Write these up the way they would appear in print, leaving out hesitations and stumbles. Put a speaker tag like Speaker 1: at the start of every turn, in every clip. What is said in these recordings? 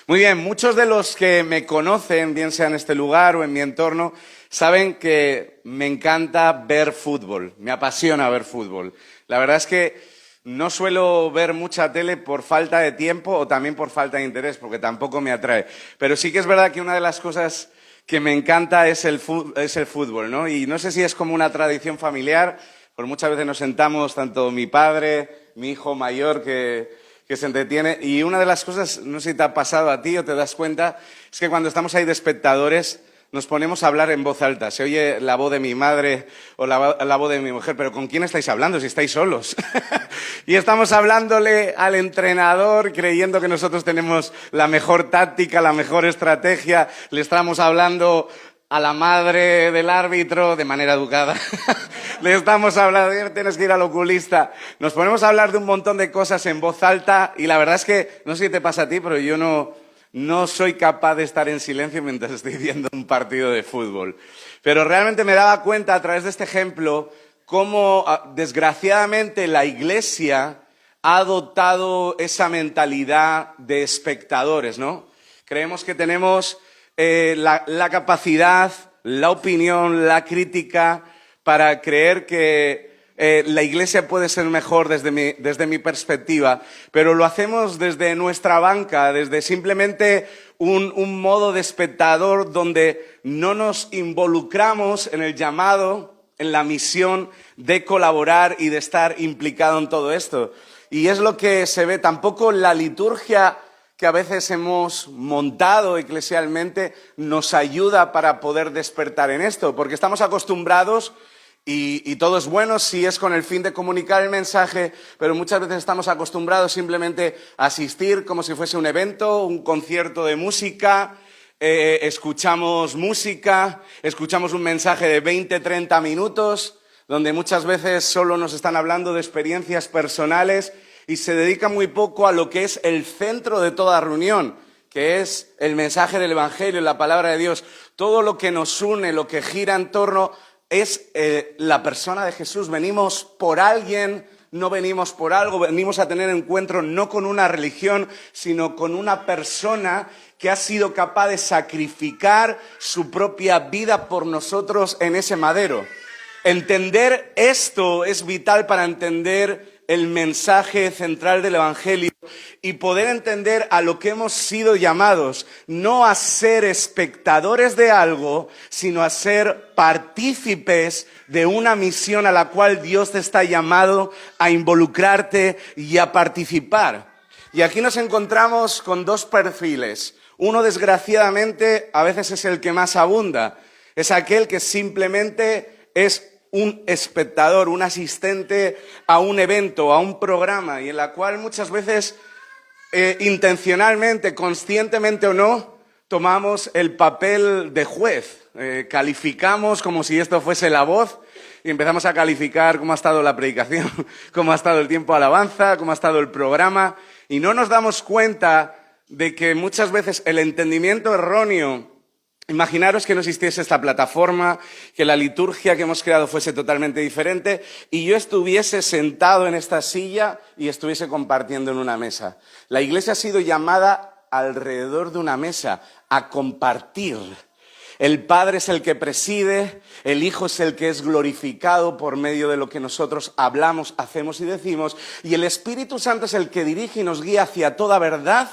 Speaker 1: Muy bien, muchos de los que me conocen, bien sea en este lugar o en mi entorno, saben que me encanta ver fútbol, me apasiona ver fútbol. La verdad es que no suelo ver mucha tele por falta de tiempo o también por falta de interés, porque tampoco me atrae. Pero sí que es verdad que una de las cosas que me encanta es el fútbol, ¿no? Y no sé si es como una tradición familiar, porque muchas veces nos sentamos, tanto mi padre, mi hijo mayor, que se entretiene. Y una de las cosas, no sé si te ha pasado a ti o te das cuenta, es que cuando estamos ahí de espectadores nos ponemos a hablar en voz alta. Se oye la voz de mi madre o la voz de mi mujer, pero ¿con quién estáis hablando si estáis solos? Y estamos hablándole al entrenador creyendo que nosotros tenemos la mejor táctica, la mejor estrategia. Le estamos hablando a la madre del árbitro de manera educada. Le estamos hablando, tienes que ir al oculista. Nos ponemos a hablar de un montón de cosas en voz alta y la verdad es que, no sé si te pasa a ti, pero yo no soy capaz de estar en silencio mientras estoy viendo un partido de fútbol. Pero realmente me daba cuenta a través de este ejemplo cómo, desgraciadamente, la Iglesia ha adoptado esa mentalidad de espectadores, ¿no? Creemos que tenemos la capacidad, la opinión, la crítica para creer que la Iglesia puede ser mejor desde mi perspectiva, pero lo hacemos desde nuestra banca, desde simplemente un modo de espectador donde no nos involucramos en el llamado, en la misión de colaborar y de estar implicado en todo esto. Y es lo que se ve. Tampoco la liturgia que a veces hemos montado eclesialmente nos ayuda para poder despertar en esto, porque estamos acostumbrados y todo es bueno si es con el fin de comunicar el mensaje, pero muchas veces estamos acostumbrados simplemente a asistir como si fuese un evento, un concierto de música, escuchamos música, escuchamos un mensaje de 20, 30 minutos, donde muchas veces solo nos están hablando de experiencias personales y se dedica muy poco a lo que es el centro de toda reunión, que es el mensaje del Evangelio, la palabra de Dios. Todo lo que nos une, lo que gira en torno es la persona de Jesús. Venimos por alguien, no venimos por algo, venimos a tener encuentro no con una religión, sino con una persona que ha sido capaz de sacrificar su propia vida por nosotros en ese madero. Entender esto es vital para entender el mensaje central del Evangelio y poder entender a lo que hemos sido llamados, no a ser espectadores de algo, sino a ser partícipes de una misión a la cual Dios te está llamado a involucrarte y a participar. Y aquí nos encontramos con dos perfiles. Uno, desgraciadamente, a veces es el que más abunda. Es aquel que simplemente es un espectador, un asistente a un evento, a un programa, y en la cual muchas veces, intencionalmente, conscientemente o no, tomamos el papel de juez. Calificamos como si esto fuese La Voz y empezamos a calificar cómo ha estado la predicación, cómo ha estado el tiempo de alabanza, cómo ha estado el programa, y no nos damos cuenta de que muchas veces el entendimiento erróneo. Imaginaros que no existiese esta plataforma, que la liturgia que hemos creado fuese totalmente diferente y yo estuviese sentado en esta silla y estuviese compartiendo en una mesa. La Iglesia ha sido llamada alrededor de una mesa a compartir. El Padre es el que preside, el Hijo es el que es glorificado por medio de lo que nosotros hablamos, hacemos y decimos, y el Espíritu Santo es el que dirige y nos guía hacia toda verdad,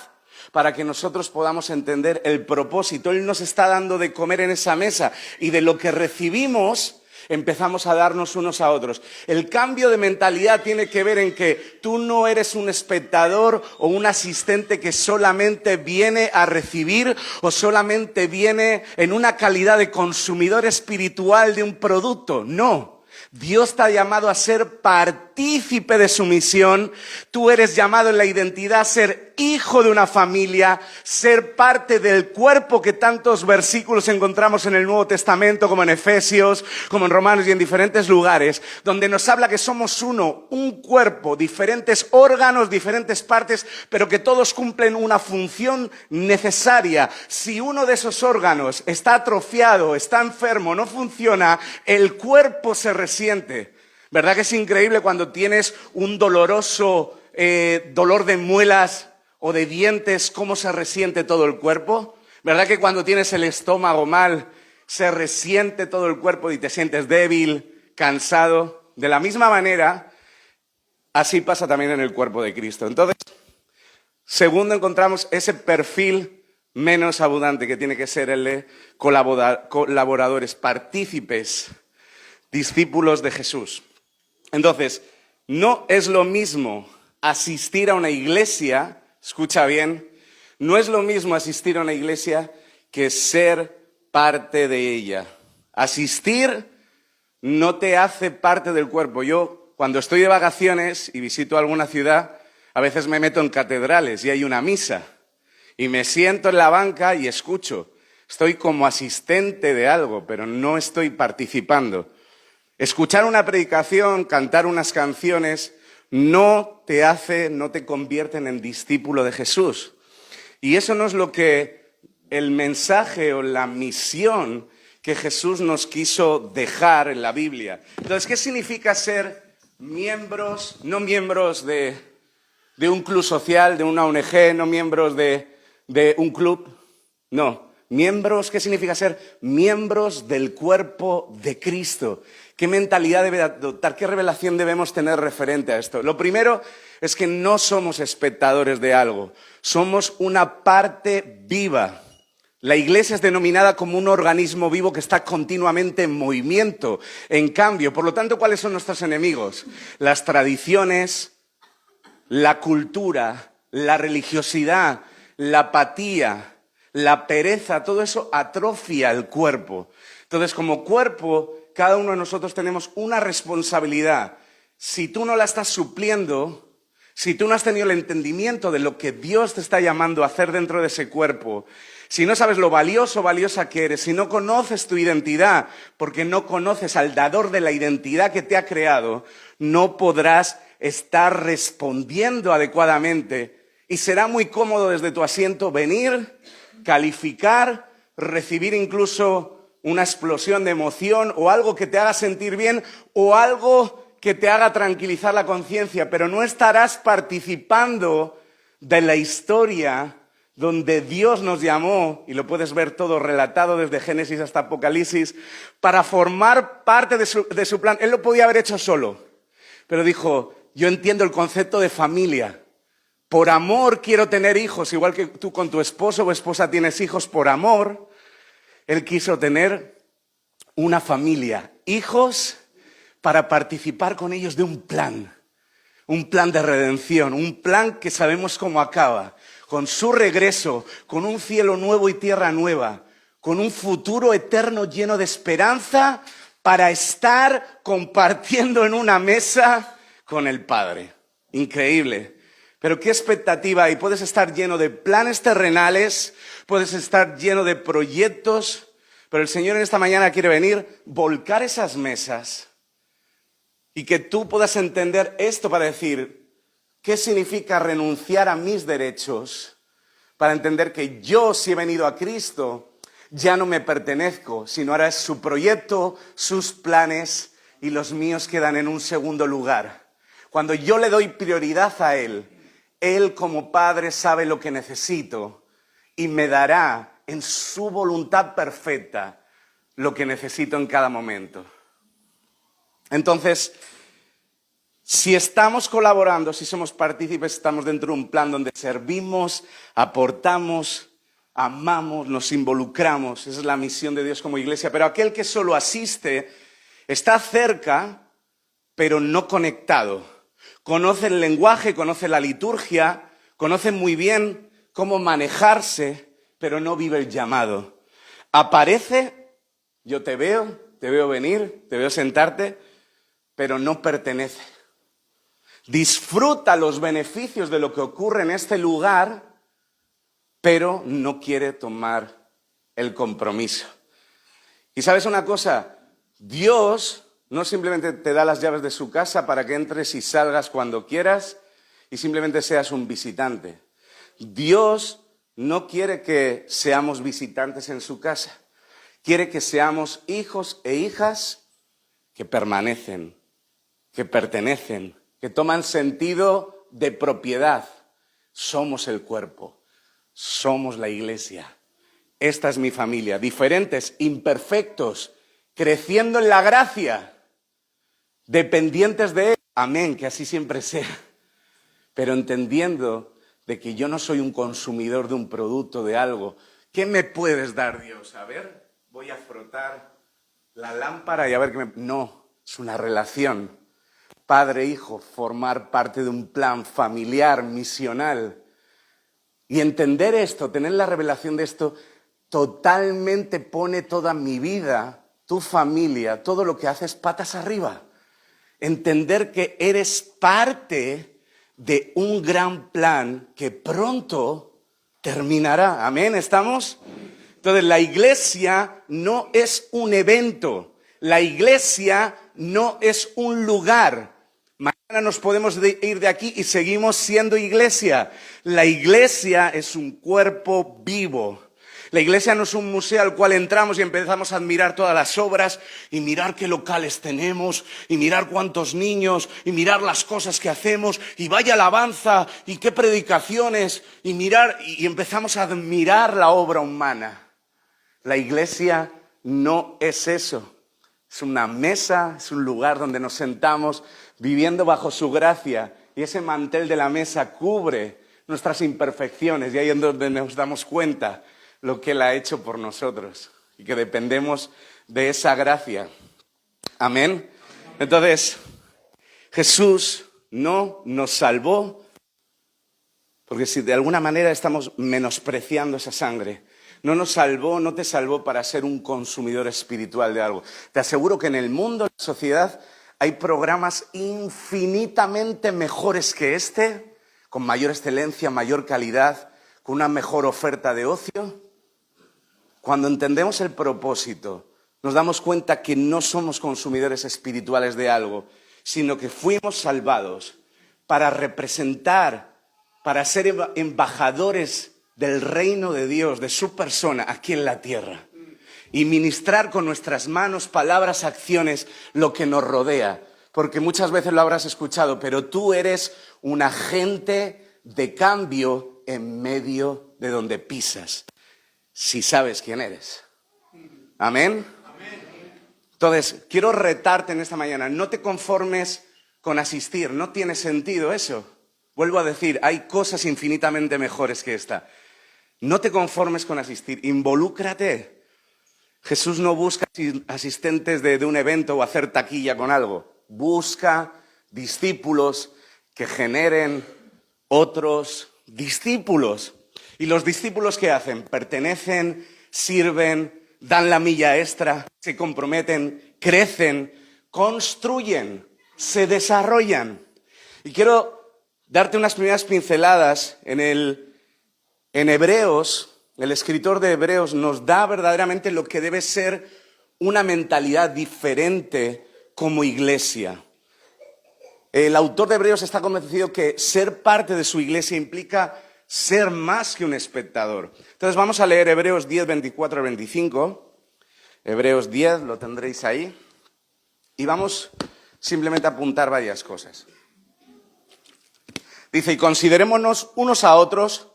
Speaker 1: para que nosotros podamos entender el propósito. Él nos está dando de comer en esa mesa y de lo que recibimos empezamos a darnos unos a otros. El cambio de mentalidad tiene que ver en que tú no eres un espectador o un asistente que solamente viene a recibir o solamente viene en una calidad de consumidor espiritual de un producto. No. Dios te ha llamado a ser partícipe de su misión. Tú eres llamado en la identidad a ser hijo de una familia, ser parte del cuerpo que tantos versículos encontramos en el Nuevo Testamento, como en Efesios, como en Romanos y en diferentes lugares, donde nos habla que somos uno, un cuerpo, diferentes órganos, diferentes partes, pero que todos cumplen una función necesaria. Si uno de esos órganos está atrofiado, está enfermo, no funciona, el cuerpo se resiente. ¿Verdad que es increíble cuando tienes un doloroso dolor de muelas o de dientes, cómo se resiente todo el cuerpo? ¿Verdad que cuando tienes el estómago mal, se resiente todo el cuerpo y te sientes débil, cansado? De la misma manera, así pasa también en el cuerpo de Cristo. Entonces, segundo, encontramos ese perfil menos abundante que tiene que ser el de colaboradores, partícipes, discípulos de Jesús. Entonces, no es lo mismo asistir a una iglesia, escucha bien, no es lo mismo asistir a una iglesia que ser parte de ella. Asistir no te hace parte del cuerpo. Yo, cuando estoy de vacaciones y visito alguna ciudad, a veces me meto en catedrales y hay una misa y me siento en la banca y escucho. Estoy como asistente de algo, pero no estoy participando. Escuchar una predicación, cantar unas canciones, no te convierten en discípulo de Jesús. Y eso no es lo que el mensaje o la misión que Jesús nos quiso dejar en la Biblia. Entonces, ¿qué significa ser miembros, no miembros de un club social, de una ONG, no miembros de un club? No, miembros, ¿qué significa ser miembros del cuerpo de Cristo? ¿Qué mentalidad debe adoptar? ¿Qué revelación debemos tener referente a esto? Lo primero es que no somos espectadores de algo, somos una parte viva. La iglesia es denominada como un organismo vivo que está continuamente en movimiento, en cambio. Por lo tanto, ¿cuáles son nuestros enemigos? Las tradiciones, la cultura, la religiosidad, la apatía, la pereza, todo eso atrofia el cuerpo. Entonces, como cuerpo, cada uno de nosotros tenemos una responsabilidad. Si tú no la estás supliendo, si tú no has tenido el entendimiento de lo que Dios te está llamando a hacer dentro de ese cuerpo, si no sabes lo valioso o valiosa que eres, si no conoces tu identidad, porque no conoces al dador de la identidad que te ha creado, no podrás estar respondiendo adecuadamente y será muy cómodo desde tu asiento venir, calificar, recibir incluso una explosión de emoción o algo que te haga sentir bien o algo que te haga tranquilizar la conciencia, pero no estarás participando de la historia donde Dios nos llamó, y lo puedes ver todo relatado desde Génesis hasta Apocalipsis, para formar parte de su plan. Él lo podía haber hecho solo, pero dijo, yo entiendo el concepto de familia. Por amor quiero tener hijos, igual que tú con tu esposo o esposa tienes hijos por amor. Él quiso tener una familia, hijos, para participar con ellos de un plan de redención, un plan que sabemos cómo acaba, con su regreso, con un cielo nuevo y tierra nueva, con un futuro eterno lleno de esperanza para estar compartiendo en una mesa con el Padre. Increíble. Pero qué expectativa hay. Puedes estar lleno de planes terrenales, puedes estar lleno de proyectos, pero el Señor en esta mañana quiere venir, volcar esas mesas y que tú puedas entender esto para decir, ¿qué significa renunciar a mis derechos? Para entender que yo, si he venido a Cristo, ya no me pertenezco, sino ahora es su proyecto, sus planes y los míos quedan en un segundo lugar. Cuando yo le doy prioridad a Él como Padre sabe lo que necesito y me dará en su voluntad perfecta lo que necesito en cada momento. Entonces, si estamos colaborando, si somos partícipes, estamos dentro de un plan donde servimos, aportamos, amamos, nos involucramos. Esa es la misión de Dios como iglesia. Pero aquel que solo asiste está cerca, pero no conectado. Conoce el lenguaje, conoce la liturgia, conoce muy bien cómo manejarse, pero no vive el llamado. Aparece, yo te veo venir, te veo sentarte, pero no pertenece. Disfruta los beneficios de lo que ocurre en este lugar, pero no quiere tomar el compromiso. Y ¿sabes una cosa? Dios no simplemente te da las llaves de su casa para que entres y salgas cuando quieras y simplemente seas un visitante. Dios no quiere que seamos visitantes en su casa. Quiere que seamos hijos e hijas que permanecen, que pertenecen, que toman sentido de propiedad. somos el cuerpo, somos la iglesia. Esta es mi familia, diferentes, imperfectos, creciendo en la gracia, dependientes de Él. Amén, que así siempre sea. Pero entendiendo de que yo no soy un consumidor de un producto, de algo. ¿Qué me puedes dar, Dios? A ver, voy a frotar la lámpara y a ver qué me... No, es una relación. Padre, hijo, formar parte de un plan familiar, misional. Y entender esto, tener la revelación de esto, totalmente pone toda mi vida, tu familia, todo lo que haces patas arriba. Entender que eres parte de un gran plan que pronto terminará. Amén, ¿estamos? Entonces, la iglesia no es un evento. La iglesia no es un lugar. Mañana nos podemos ir de aquí y seguimos siendo iglesia. La iglesia es un cuerpo vivo. La iglesia no es un museo al cual entramos y empezamos a admirar todas las obras y mirar qué locales tenemos y mirar cuántos niños y mirar las cosas que hacemos y vaya alabanza y qué predicaciones y mirar y empezamos a admirar la obra humana. La iglesia no es eso. Es una mesa, es un lugar donde nos sentamos viviendo bajo su gracia y ese mantel de la mesa cubre nuestras imperfecciones y ahí es donde nos damos cuenta lo que Él ha hecho por nosotros y que dependemos de esa gracia. Amén. Entonces, Jesús no nos salvó porque si de alguna manera estamos menospreciando esa sangre, no nos salvó, no te salvó para ser un consumidor espiritual de algo. Te aseguro que en el mundo, en la sociedad, hay programas infinitamente mejores que este, con mayor excelencia, mayor calidad, con una mejor oferta de ocio. Cuando entendemos el propósito, nos damos cuenta que no somos consumidores espirituales de algo, sino que fuimos salvados para representar, para ser embajadores del reino de Dios, de su persona, aquí en la tierra. Y ministrar con nuestras manos, palabras, acciones, lo que nos rodea. Porque muchas veces lo habrás escuchado, pero tú eres un agente de cambio en medio de donde pisas. Si sabes quién eres. ¿Amén? Entonces, quiero retarte en esta mañana. No te conformes con asistir. No tiene sentido eso. Vuelvo a decir, hay cosas infinitamente mejores que esta. No te conformes con asistir. Involúcrate. Jesús no busca asistentes de un evento o hacer taquilla con algo. Busca discípulos que generen otros discípulos. ¿Y los discípulos qué hacen? Pertenecen, sirven, dan la milla extra, se comprometen, crecen, construyen, se desarrollan. Y quiero darte unas primeras pinceladas en Hebreos. El escritor de Hebreos nos da verdaderamente lo que debe ser una mentalidad diferente como iglesia. El autor de Hebreos está convencido que ser parte de su iglesia implica ser más que un espectador. Entonces vamos a leer Hebreos 10, 24 al 25. Hebreos 10, lo tendréis ahí. Y vamos simplemente a apuntar varias cosas. Dice, y considerémonos unos a otros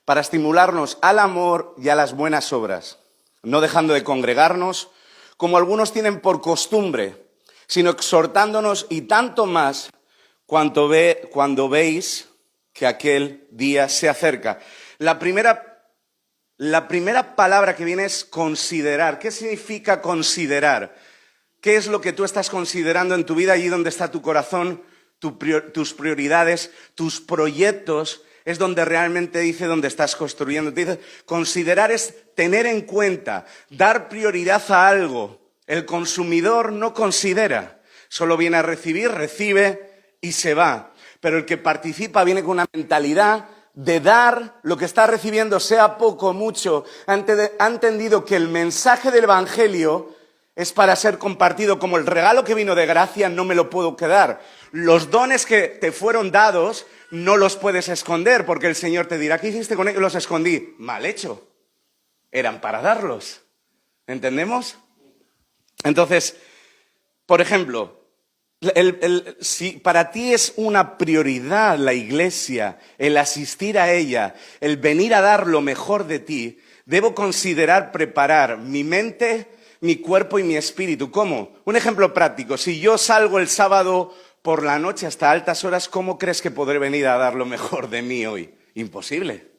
Speaker 1: para estimularnos al amor y a las buenas obras, no dejando de congregarnos, como algunos tienen por costumbre, sino exhortándonos y tanto más cuando veis que aquel día se acerca. La primera palabra que viene es considerar. ¿Qué significa considerar? ¿Qué es lo que tú estás considerando en tu vida, allí donde está tu corazón, tus prioridades, tus proyectos? Es donde realmente dice dónde estás construyendo. Te dice, considerar es tener en cuenta, dar prioridad a algo. El consumidor no considera, solo viene a recibir, recibe y se va. Pero el que participa viene con una mentalidad de dar lo que está recibiendo, sea poco o mucho. Ha entendido que el mensaje del Evangelio es para ser compartido. Como el regalo que vino de gracia no me lo puedo quedar. Los dones que te fueron dados no los puedes esconder, porque el Señor te dirá, ¿qué hiciste con ellos? Los escondí. Mal hecho. Eran para darlos. ¿Entendemos? Entonces, por ejemplo, Si para ti es una prioridad la iglesia, el asistir a ella, el venir a dar lo mejor de ti, debo considerar preparar mi mente, mi cuerpo y mi espíritu. ¿Cómo? Un ejemplo práctico. Si yo salgo el sábado por la noche hasta altas horas, ¿cómo crees que podré venir a dar lo mejor de mí hoy? Imposible.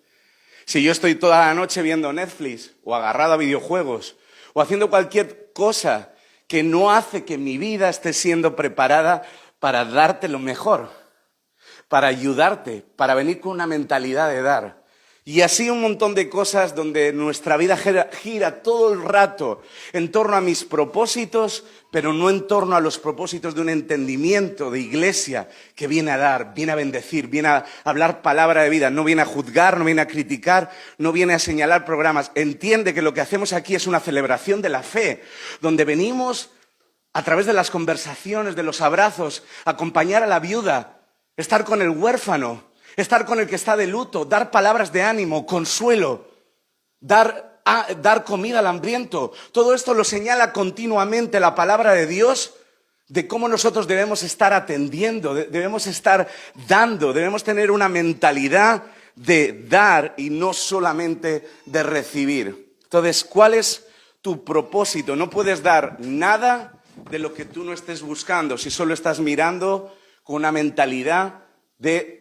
Speaker 1: Si yo estoy toda la noche viendo Netflix o agarrado a videojuegos o haciendo cualquier cosa que no hace que mi vida esté siendo preparada para darte lo mejor, para ayudarte, para venir con una mentalidad de dar. Y así un montón de cosas donde nuestra vida gira todo el rato en torno a mis propósitos, pero no en torno a los propósitos de un entendimiento de iglesia que viene a dar, viene a bendecir, viene a hablar palabra de vida, no viene a juzgar, no viene a criticar, no viene a señalar programas. Entiende que lo que hacemos aquí es una celebración de la fe, donde venimos a través de las conversaciones, de los abrazos, a acompañar a la viuda, estar con el huérfano, estar con el que está de luto, dar palabras de ánimo, consuelo, dar comida al hambriento. Todo esto lo señala continuamente la palabra de Dios de cómo nosotros debemos estar atendiendo, debemos estar dando, debemos tener una mentalidad de dar y no solamente de recibir. Entonces, ¿cuál es tu propósito? No puedes dar nada de lo que tú no estés buscando si solo estás mirando con una mentalidad de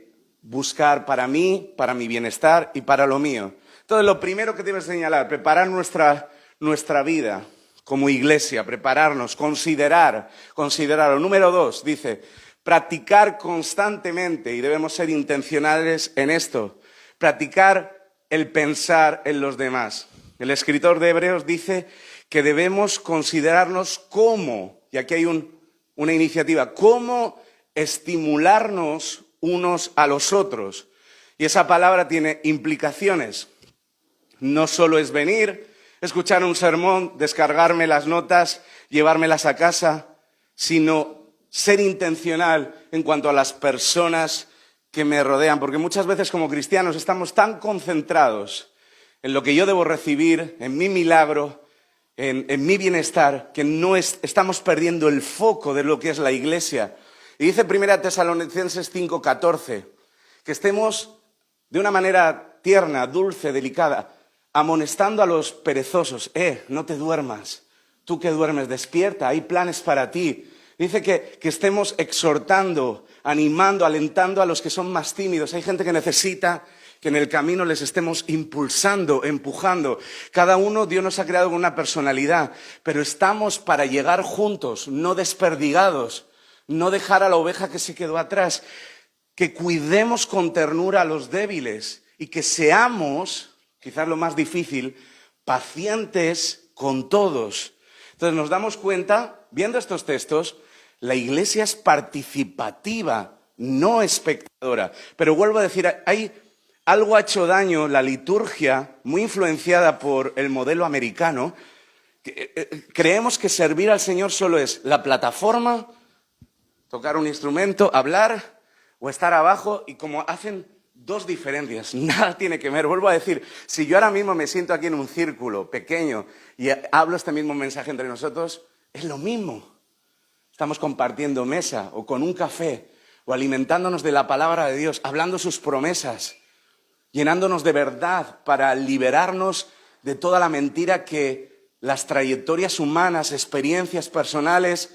Speaker 1: buscar para mí, para mi bienestar y para lo mío. Entonces, lo primero que debes señalar, preparar nuestra vida como iglesia, prepararnos, considerarlo. Número 2, dice, practicar constantemente, y debemos ser intencionales en esto, practicar el pensar en los demás. El escritor de Hebreos dice que debemos considerarnos como, y aquí hay una iniciativa, cómo estimularnos unos a los otros. Y esa palabra tiene implicaciones. No solo es venir, escuchar un sermón, descargarme las notas, llevármelas a casa, sino ser intencional en cuanto a las personas que me rodean. Porque muchas veces como cristianos estamos tan concentrados en lo que yo debo recibir, en mi milagro, en mi bienestar, que estamos perdiendo el foco de lo que es la iglesia. Y dice 1 Tesalonicenses 5:14, que estemos de una manera tierna, dulce, delicada, amonestando a los perezosos. No te duermas, tú que duermes, despierta, hay planes para ti. Dice que estemos exhortando, animando, alentando a los que son más tímidos. Hay gente que necesita que en el camino les estemos impulsando, empujando. Cada uno, Dios nos ha creado con una personalidad, pero estamos para llegar juntos, no desperdigados. No dejar a la oveja que se quedó atrás, que cuidemos con ternura a los débiles y que seamos, quizás lo más difícil, pacientes con todos. Entonces nos damos cuenta, viendo estos textos, la iglesia es participativa, no espectadora. Pero vuelvo a decir, algo ha hecho daño la liturgia, muy influenciada por el modelo americano. Creemos que servir al Señor solo es la plataforma, tocar un instrumento, hablar o estar abajo, y como hacen dos diferencias, nada tiene que ver. Vuelvo a decir, si yo ahora mismo me siento aquí en un círculo pequeño y hablo este mismo mensaje entre nosotros, es lo mismo. Estamos compartiendo mesa o con un café o alimentándonos de la palabra de Dios, hablando sus promesas, llenándonos de verdad para liberarnos de toda la mentira que las trayectorias humanas, experiencias personales,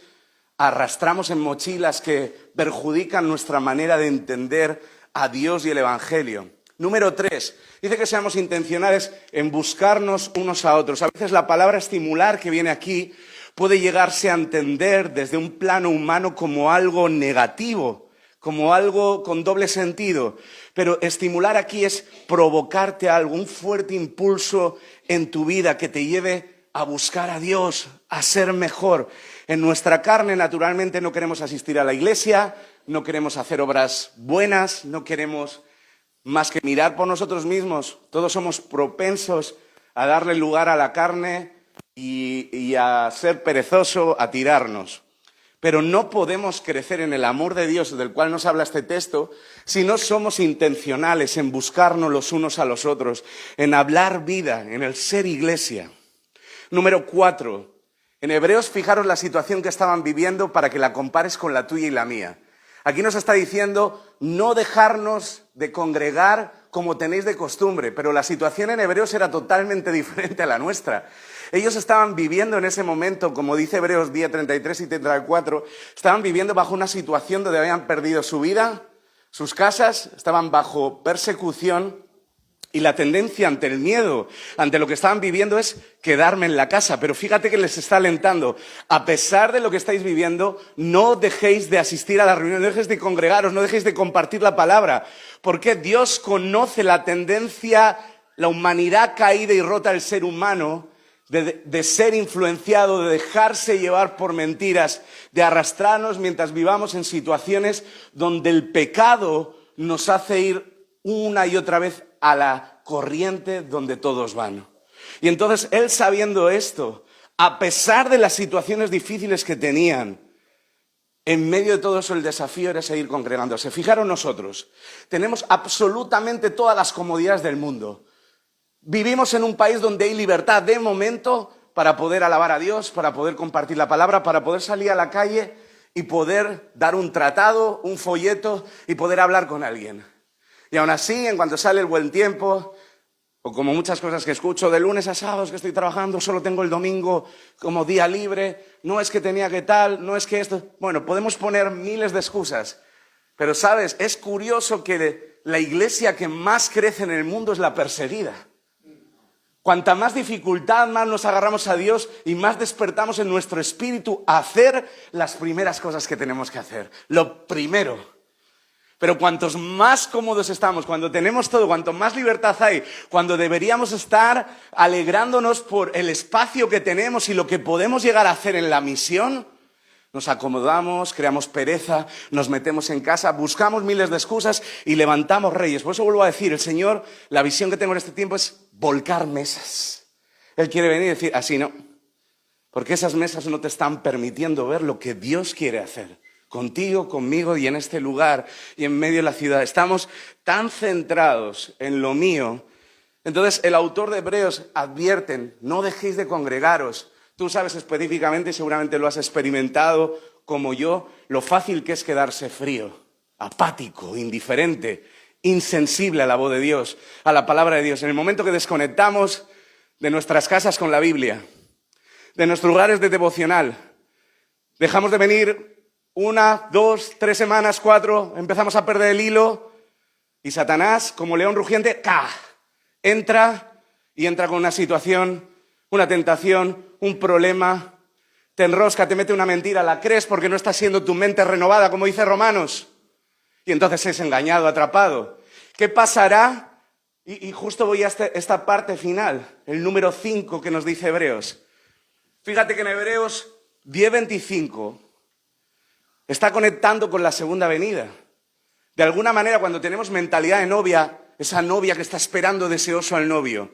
Speaker 1: arrastramos en mochilas que perjudican nuestra manera de entender a Dios y el Evangelio. Número 3, dice que seamos intencionales en buscarnos unos a otros. A veces la palabra estimular que viene aquí puede llegarse a entender desde un plano humano como algo negativo, como algo con doble sentido. Pero estimular aquí es provocarte algo, un fuerte impulso en tu vida que te lleve a buscar a Dios, a ser mejor. En nuestra carne, naturalmente, no queremos asistir a la iglesia, no queremos hacer obras buenas, no queremos más que mirar por nosotros mismos. Todos somos propensos a darle lugar a la carne y a ser perezoso, a tirarnos. Pero no podemos crecer en el amor de Dios, del cual nos habla este texto, si no somos intencionales en buscarnos los unos a los otros, en hablar vida, en el ser iglesia. Número 4. En Hebreos, fijaros la situación que estaban viviendo para que la compares con la tuya y la mía. Aquí nos está diciendo no dejarnos de congregar como tenéis de costumbre, pero la situación en Hebreos era totalmente diferente a la nuestra. Ellos estaban viviendo en ese momento, como dice Hebreos 10, 33 y 34, estaban viviendo bajo una situación donde habían perdido su vida, sus casas, estaban bajo persecución. Y la tendencia ante el miedo, ante lo que estaban viviendo es quedarme en la casa. Pero fíjate que les está alentando. A pesar de lo que estáis viviendo, no dejéis de asistir a la reunión, no dejéis de congregaros, no dejéis de compartir la palabra. Porque Dios conoce la tendencia, la humanidad caída y rota del ser humano, de ser influenciado, de dejarse llevar por mentiras, de arrastrarnos mientras vivamos en situaciones donde el pecado nos hace ir una y otra vez a la corriente donde todos van. Y entonces él, sabiendo esto, a pesar de las situaciones difíciles que tenían, en medio de todo eso el desafío era seguir congregándose. Fijaros nosotros, tenemos absolutamente todas las comodidades del mundo. Vivimos en un país donde hay libertad de momento para poder alabar a Dios, para poder compartir la palabra, para poder salir a la calle y poder dar un tratado, un folleto y poder hablar con alguien. Y aún así, en cuanto sale el buen tiempo, o como muchas cosas que escucho, de lunes a sábados que estoy trabajando, solo tengo el domingo como día libre, no es que tenía que tal, no es que esto... Bueno, podemos poner miles de excusas, pero ¿sabes? Es curioso que la iglesia que más crece en el mundo es la perseguida. Cuanta más dificultad, más nos agarramos a Dios y más despertamos en nuestro espíritu a hacer las primeras cosas que tenemos que hacer. Lo primero. Pero cuantos más cómodos estamos, cuando tenemos todo, cuanto más libertad hay, cuando deberíamos estar alegrándonos por el espacio que tenemos y lo que podemos llegar a hacer en la misión, nos acomodamos, creamos pereza, nos metemos en casa, buscamos miles de excusas y levantamos reyes. Por eso vuelvo a decir, el Señor, la visión que tengo en este tiempo es volcar mesas. Él quiere venir y decir, así no, porque esas mesas no te están permitiendo ver lo que Dios quiere hacer. Contigo, conmigo y en este lugar y en medio de la ciudad. Estamos tan centrados en lo mío. Entonces el autor de Hebreos advierten, no dejéis de congregaros. Tú sabes específicamente, y seguramente lo has experimentado como yo, lo fácil que es quedarse frío, apático, indiferente, insensible a la voz de Dios, a la palabra de Dios. En el momento que desconectamos de nuestras casas con la Biblia, de nuestros lugares de devocional, dejamos de venir 1, 2, 3 semanas, 4, empezamos a perder el hilo y Satanás, como león rugiente, entra con una situación, una tentación, un problema, te enrosca, te mete una mentira, la crees porque no está siendo tu mente renovada, como dice Romanos, y entonces es engañado, atrapado. ¿Qué pasará? Y justo voy a esta parte final, el número 5 que nos dice Hebreos. Fíjate que en Hebreos 10:25 está conectando con la segunda venida. De alguna manera, cuando tenemos mentalidad de novia, esa novia que está esperando deseoso al novio,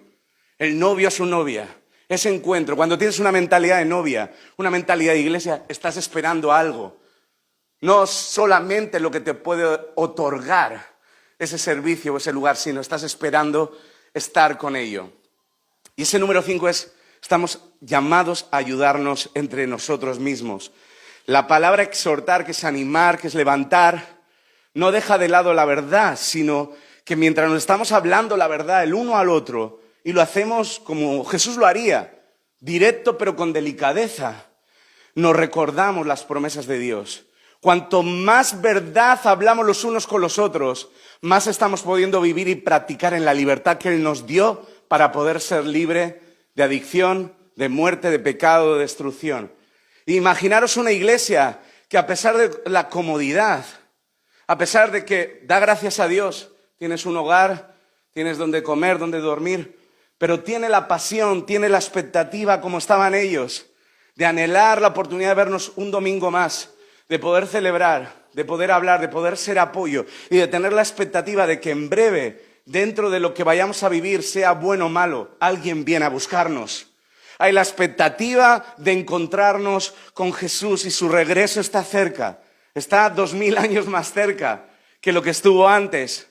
Speaker 1: el novio a su novia, ese encuentro, cuando tienes una mentalidad de novia, una mentalidad de iglesia, estás esperando algo. No solamente lo que te puede otorgar ese servicio o ese lugar, sino estás esperando estar con ello. Y ese número 5 es, estamos llamados a ayudarnos entre nosotros mismos. La palabra exhortar, que es animar, que es levantar, no deja de lado la verdad, sino que mientras nos estamos hablando la verdad el uno al otro, y lo hacemos como Jesús lo haría, directo pero con delicadeza, nos recordamos las promesas de Dios. Cuanto más verdad hablamos los unos con los otros, más estamos pudiendo vivir y practicar en la libertad que Él nos dio para poder ser libre de adicción, de muerte, de pecado, de destrucción. Imaginaros una iglesia que a pesar de la comodidad, a pesar de que da gracias a Dios, tienes un hogar, tienes donde comer, donde dormir, pero tiene la pasión, tiene la expectativa como estaban ellos, de anhelar la oportunidad de vernos un domingo más, de poder celebrar, de poder hablar, de poder ser apoyo y de tener la expectativa de que en breve, dentro de lo que vayamos a vivir, sea bueno o malo, alguien viene a buscarnos. Hay la expectativa de encontrarnos con Jesús y su regreso está cerca. Está 2000 años más cerca que lo que estuvo antes.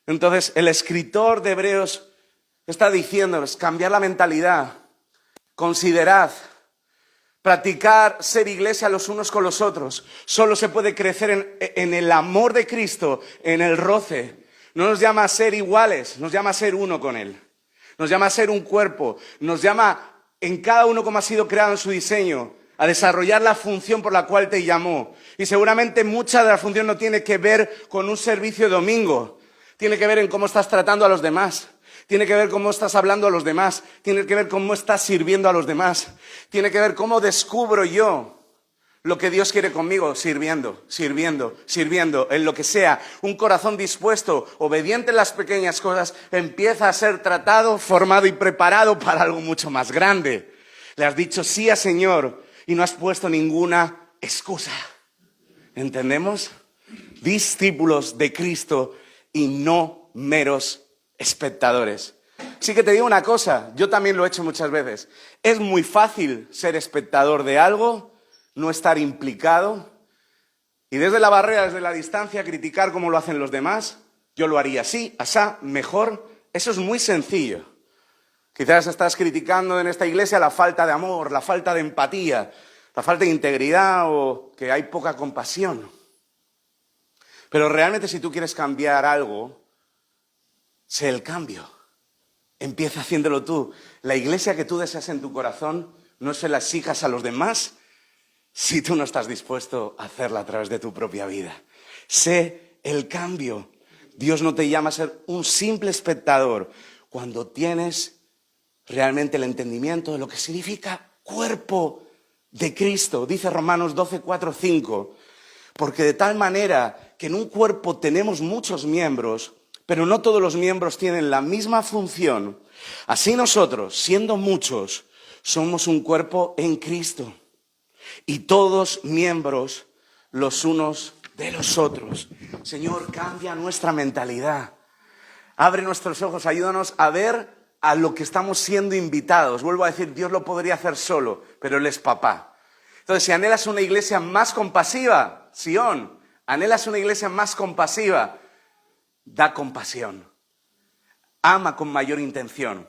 Speaker 1: Entonces, el escritor de Hebreos está diciéndonos, cambiar la mentalidad. Considerad, practicar ser iglesia los unos con los otros. Solo se puede crecer en el amor de Cristo, en el roce. No nos llama a ser iguales, nos llama a ser uno con Él. Nos llama a ser un cuerpo, nos llama en cada uno como ha sido creado en su diseño, a desarrollar la función por la cual te llamó. Y seguramente mucha de la función no tiene que ver con un servicio de domingo, tiene que ver en cómo estás tratando a los demás, tiene que ver cómo estás hablando a los demás, tiene que ver cómo estás sirviendo a los demás, tiene que ver cómo descubro yo lo que Dios quiere conmigo, sirviendo, en lo que sea. Un corazón dispuesto, obediente en las pequeñas cosas, empieza a ser tratado, formado y preparado para algo mucho más grande. Le has dicho sí al Señor y no has puesto ninguna excusa. ¿Entendemos? Discípulos de Cristo y no meros espectadores. Sí que te digo una cosa, yo también lo he hecho muchas veces. Es muy fácil ser espectador de algo, no estar implicado y desde la barrera, desde la distancia, criticar cómo lo hacen los demás. Yo lo haría así, asá, mejor. Eso es muy sencillo. Quizás estás criticando en esta iglesia la falta de amor, la falta de empatía, la falta de integridad o que hay poca compasión. Pero realmente si tú quieres cambiar algo, sé el cambio. Empieza haciéndolo tú. La iglesia que tú deseas en tu corazón no se la exijas a los demás si tú no estás dispuesto a hacerla a través de tu propia vida. Sé el cambio. Dios no te llama a ser un simple espectador cuando tienes realmente el entendimiento de lo que significa cuerpo de Cristo. Dice Romanos 12, 4, 5. Porque de tal manera que en un cuerpo tenemos muchos miembros, pero no todos los miembros tienen la misma función. Así nosotros, siendo muchos, somos un cuerpo en Cristo. Y todos miembros los unos de los otros. Señor, cambia nuestra mentalidad. Abre nuestros ojos, ayúdanos a ver a lo que estamos siendo invitados. Vuelvo a decir, Dios lo podría hacer solo, pero Él es papá. Entonces, si anhelas una iglesia más compasiva, Sion, anhelas una iglesia más compasiva, da compasión. Ama con mayor intención.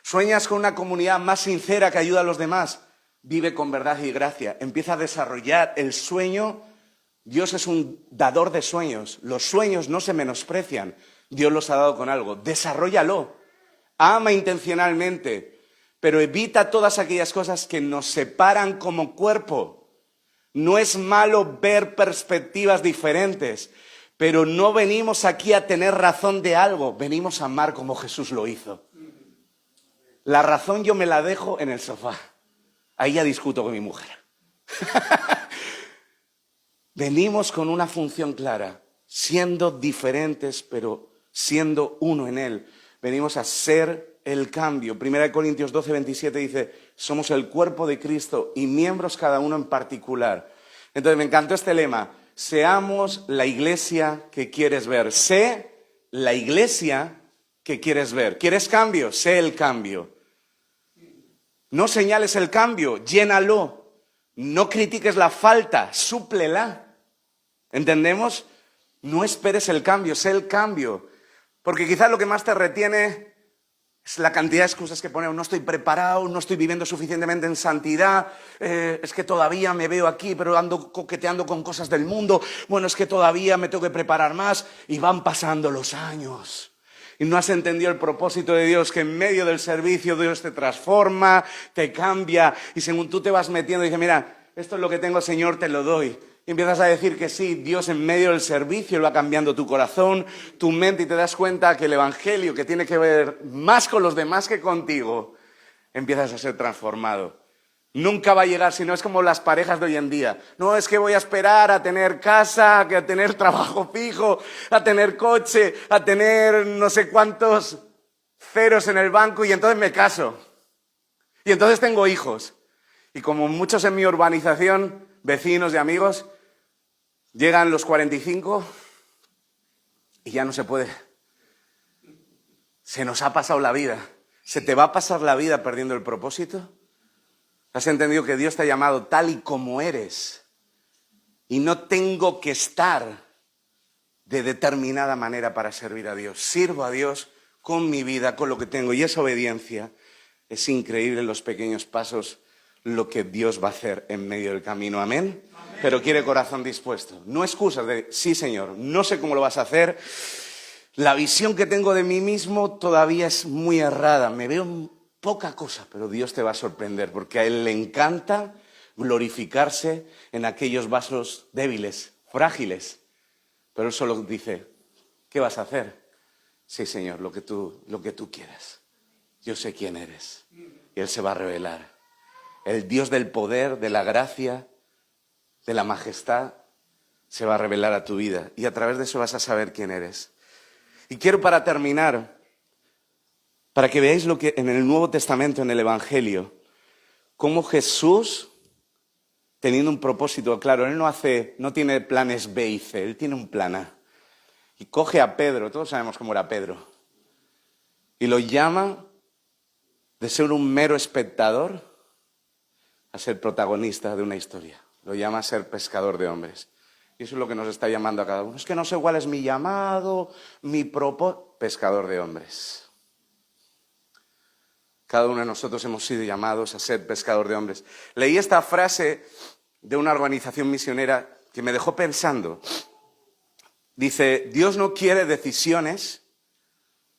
Speaker 1: Sueñas con una comunidad más sincera que ayuda a los demás. Vive con verdad y gracia. Empieza a desarrollar el sueño. Dios es un dador de sueños. Los sueños no se menosprecian. Dios los ha dado con algo. Desarróllalo. Ama intencionalmente. Pero evita todas aquellas cosas que nos separan como cuerpo. No es malo ver perspectivas diferentes. Pero no venimos aquí a tener razón de algo. Venimos a amar como Jesús lo hizo. La razón yo me la dejo en el sofá. Ahí ya discuto con mi mujer. Venimos con una función clara, siendo diferentes, pero siendo uno en Él. Venimos a ser el cambio. 1 Corintios 12, 27 dice, somos el cuerpo de Cristo y miembros cada uno en particular. Entonces me encantó este lema, seamos la iglesia que quieres ver. Sé la iglesia que quieres ver. ¿Quieres cambio? Sé el cambio. No señales el cambio, llénalo. No critiques la falta, súplela. ¿Entendemos? No esperes el cambio, sé el cambio. Porque quizás lo que más te retiene es la cantidad de excusas que ponemos. No estoy preparado, no estoy viviendo suficientemente en santidad. Es que todavía me veo aquí, pero ando coqueteando con cosas del mundo. Bueno, es que todavía me tengo que preparar más. Y van pasando los años. Y no has entendido el propósito de Dios, que en medio del servicio Dios te transforma, te cambia. Y según tú te vas metiendo, dices, mira, esto es lo que tengo, Señor, te lo doy. Y empiezas a decir que sí, Dios en medio del servicio va cambiando tu corazón, tu mente, y te das cuenta que el Evangelio, que tiene que ver más con los demás que contigo, empiezas a ser transformado. Nunca va a llegar, si no es como las parejas de hoy en día. No, es que voy a esperar a tener casa, a tener trabajo fijo, a tener coche, a tener no sé cuántos ceros en el banco y entonces me caso. Y entonces tengo hijos. Y como muchos en mi urbanización, vecinos y amigos, llegan los 45 y ya no se puede. Se nos ha pasado la vida. ¿Se te va a pasar la vida perdiendo el propósito? ¿Has entendido que Dios te ha llamado tal y como eres? Y no tengo que estar de determinada manera para servir a Dios. Sirvo a Dios con mi vida, con lo que tengo. Y esa obediencia es increíble, los pequeños pasos lo que Dios va a hacer en medio del camino. ¿Amén? Pero quiere corazón dispuesto. No excusas de, sí, Señor, no sé cómo lo vas a hacer. La visión que tengo de mí mismo todavía es muy errada. Me veo en poca cosa, pero Dios te va a sorprender porque a Él le encanta glorificarse en aquellos vasos débiles, frágiles. Pero Él solo dice, ¿qué vas a hacer? Sí, Señor, lo que tú quieras. Yo sé quién eres. Y Él se va a revelar. El Dios del poder, de la gracia, de la majestad, se va a revelar a tu vida. Y a través de eso vas a saber quién eres. Y quiero para terminar, para que veáis lo que en el Nuevo Testamento, en el Evangelio, cómo Jesús, teniendo un propósito claro, Él no tiene planes B y C, Él tiene un plan A. Y coge a Pedro, todos sabemos cómo era Pedro, y lo llama de ser un mero espectador a ser protagonista de una historia. Lo llama a ser pescador de hombres. Y eso es lo que nos está llamando a cada uno. Es que no sé cuál es mi llamado, mi propósito. Pescador de hombres. Cada uno de nosotros hemos sido llamados a ser pescador de hombres. Leí esta frase de una organización misionera que me dejó pensando. Dice, Dios no quiere decisiones,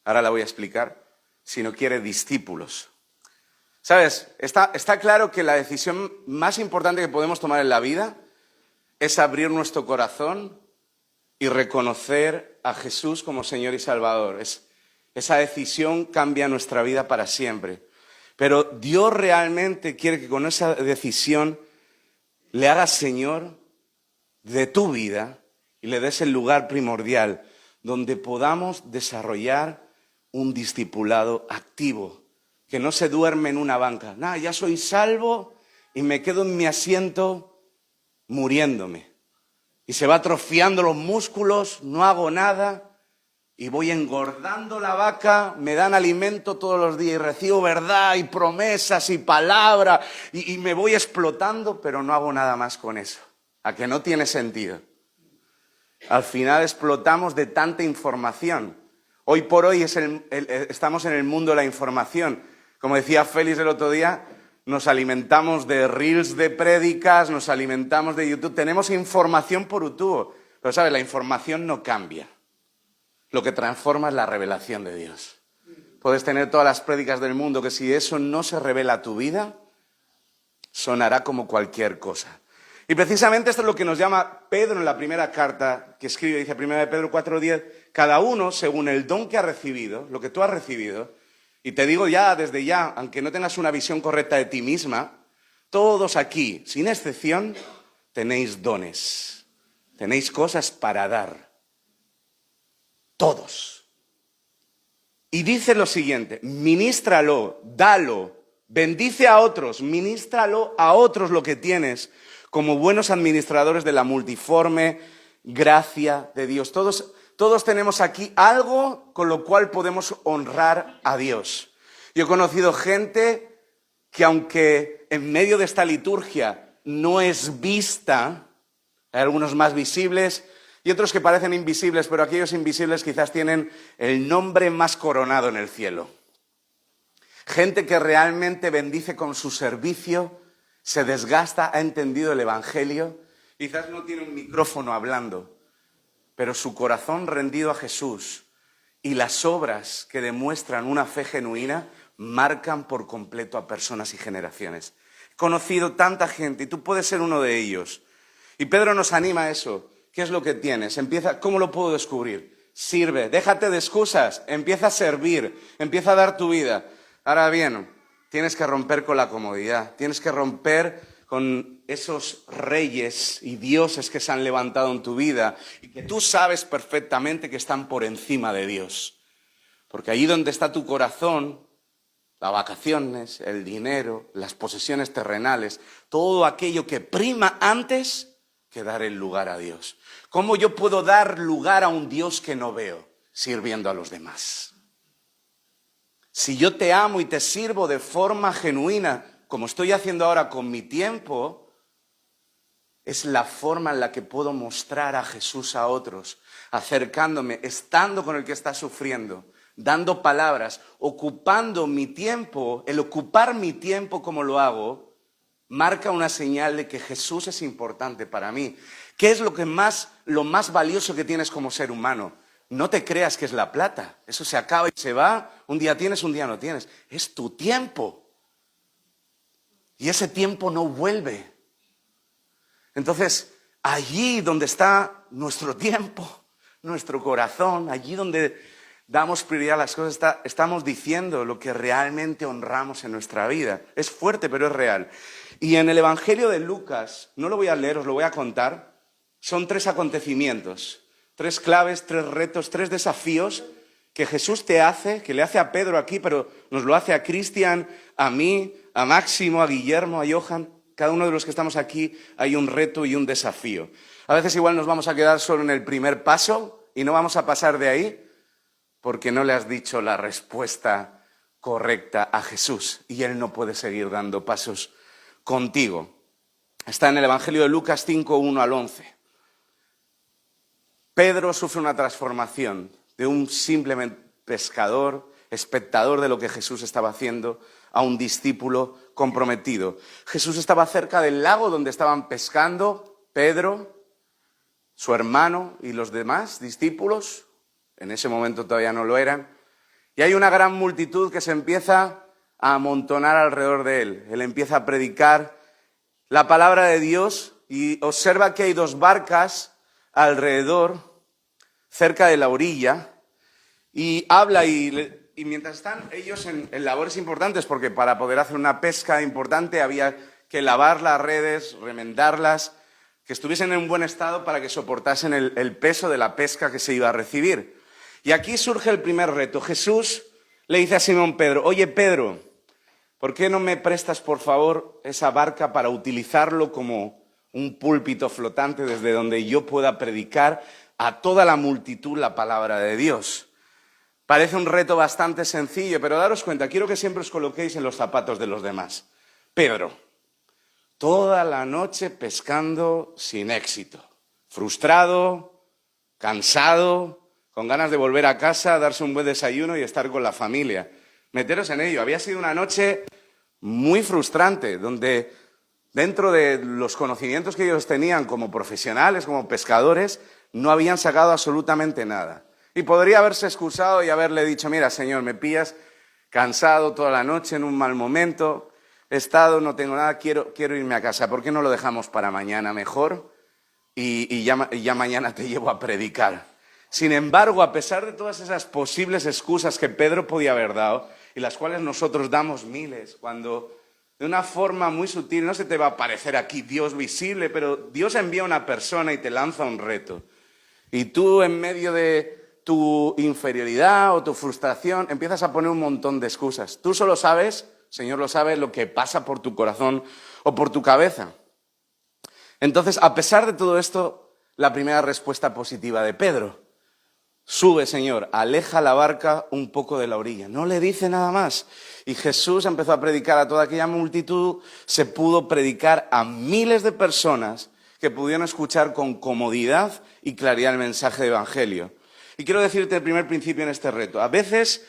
Speaker 1: ahora la voy a explicar, sino quiere discípulos. ¿Sabes? Está claro que la decisión más importante que podemos tomar en la vida es abrir nuestro corazón y reconocer a Jesús como Señor y Salvador. Esa decisión cambia nuestra vida para siempre. Pero Dios realmente quiere que con esa decisión le hagas Señor de tu vida y le des el lugar primordial donde podamos desarrollar un discipulado activo, que no se duerme en una banca. Nada, ya soy salvo y me quedo en mi asiento muriéndome. Y se va atrofiando los músculos, no hago nada y voy engordando la vaca, me dan alimento todos los días y recibo verdad y promesas y palabra y me voy explotando, pero no hago nada más con eso. ¿A que no tiene sentido? Al final explotamos de tanta información. Hoy por hoy estamos en el mundo de la información. Como decía Félix el otro día, nos alimentamos de reels de prédicas, nos alimentamos de YouTube. Tenemos información por un tubo. Pero, ¿sabes? La información no cambia. Lo que transforma es la revelación de Dios. Puedes tener todas las prédicas del mundo, que si eso no se revela a tu vida, sonará como cualquier cosa. Y precisamente esto es lo que nos llama Pedro en la primera carta que escribe, dice 1 Pedro 4:10, cada uno según el don que ha recibido, lo que tú has recibido, y te digo ya, desde ya, aunque no tengas una visión correcta de ti misma, todos aquí, sin excepción, tenéis dones, tenéis cosas para dar. Todos. Y dice lo siguiente, ministralo, dalo, bendice a otros, ministralo a otros lo que tienes, como buenos administradores de la multiforme gracia de Dios. Todos tenemos aquí algo con lo cual podemos honrar a Dios. Yo he conocido gente que aunque en medio de esta liturgia no es vista, hay algunos más visibles y otros que parecen invisibles, pero aquellos invisibles quizás tienen el nombre más coronado en el cielo. Gente que realmente bendice con su servicio, se desgasta, ha entendido el Evangelio, quizás no tiene un micrófono hablando, pero su corazón rendido a Jesús y las obras que demuestran una fe genuina marcan por completo a personas y generaciones. He conocido tanta gente y tú puedes ser uno de ellos. Y Pedro nos anima a eso. ¿Qué es lo que tienes? ¿Cómo lo puedo descubrir? Sirve, déjate de excusas, empieza a servir, empieza a dar tu vida. Ahora bien, tienes que romper con la comodidad, tienes que romper con esos reyes y dioses que se han levantado en tu vida y que tú sabes perfectamente que están por encima de Dios. Porque allí donde está tu corazón, las vacaciones, el dinero, las posesiones terrenales, todo aquello que prima antes que dar el lugar a Dios. ¿Cómo yo puedo dar lugar a un Dios que no veo? Sirviendo a los demás. Si yo te amo y te sirvo de forma genuina, como estoy haciendo ahora con mi tiempo, es la forma en la que puedo mostrar a Jesús a otros, acercándome, estando con el que está sufriendo, dando palabras, ocupando mi tiempo. El ocupar mi tiempo como lo hago marca una señal de que Jesús es importante para mí. ¿Qué es lo más valioso que tienes como ser humano? No te creas que es la plata. Eso se acaba y se va. Un día tienes, un día no tienes. Es tu tiempo. Y ese tiempo no vuelve. Entonces, allí donde está nuestro tiempo, nuestro corazón, allí donde damos prioridad a las cosas, estamos diciendo lo que realmente honramos en nuestra vida. Es fuerte, pero es real. Y en el Evangelio de Lucas, no lo voy a leer, os lo voy a contar, son 3 acontecimientos, 3 claves, 3 retos, 3 desafíos que Jesús te hace, que le hace a Pedro aquí, pero nos lo hace a Cristian, a mí, a Máximo, a Guillermo, a Johan. Cada uno de los que estamos aquí hay un reto y un desafío. A veces igual nos vamos a quedar solo en el primer paso y no vamos a pasar de ahí porque no le has dicho la respuesta correcta a Jesús y Él no puede seguir dando pasos contigo. Está en el Evangelio de Lucas 5, 1 al 11. Pedro sufre una transformación de un simple pescador, espectador de lo que Jesús estaba haciendo, a un discípulo comprometido. Jesús estaba cerca del lago donde estaban pescando Pedro, su hermano y los demás discípulos. En ese momento todavía no lo eran. Y hay una gran multitud que se empieza a amontonar alrededor de él. Él empieza a predicar la palabra de Dios y observa que hay 2 barcas alrededor, cerca de la orilla, y habla y mientras están ellos en labores importantes, porque para poder hacer una pesca importante había que lavar las redes, remendarlas, que estuviesen en un buen estado para que soportasen el peso de la pesca que se iba a recibir. Y aquí surge el primer reto. Jesús le dice a Simón Pedro: oye Pedro, ¿por qué no me prestas por favor esa barca para utilizarlo como un púlpito flotante desde donde yo pueda predicar a toda la multitud la palabra de Dios? Parece un reto bastante sencillo, pero daros cuenta, quiero que siempre os coloquéis en los zapatos de los demás. Pedro, toda la noche pescando sin éxito, frustrado, cansado, con ganas de volver a casa, darse un buen desayuno y estar con la familia. Meteros en ello. Había sido una noche muy frustrante, donde dentro de los conocimientos que ellos tenían como profesionales, como pescadores, no habían sacado absolutamente nada. Y podría haberse excusado y haberle dicho: mira, Señor, me pillas cansado toda la noche, en un mal momento, he estado, no tengo nada, quiero irme a casa. ¿Por qué no lo dejamos para mañana mejor? Y ya mañana te llevo a predicar. Sin embargo, a pesar de todas esas posibles excusas que Pedro podía haber dado, y las cuales nosotros damos miles, cuando de una forma muy sutil, no se te va a parecer aquí Dios visible, pero Dios envía a una persona y te lanza un reto. Y tú, en medio de tu inferioridad o tu frustración, empiezas a poner un montón de excusas. Tú solo sabes, Señor lo sabe, lo que pasa por tu corazón o por tu cabeza. Entonces, a pesar de todo esto, la primera respuesta positiva de Pedro: sube, Señor, aleja la barca un poco de la orilla. No le dice nada más. Y Jesús empezó a predicar a toda aquella multitud. Se pudo predicar a miles de personas que pudieron escuchar con comodidad y claridad el mensaje de evangelio. Y quiero decirte el primer principio en este reto. A veces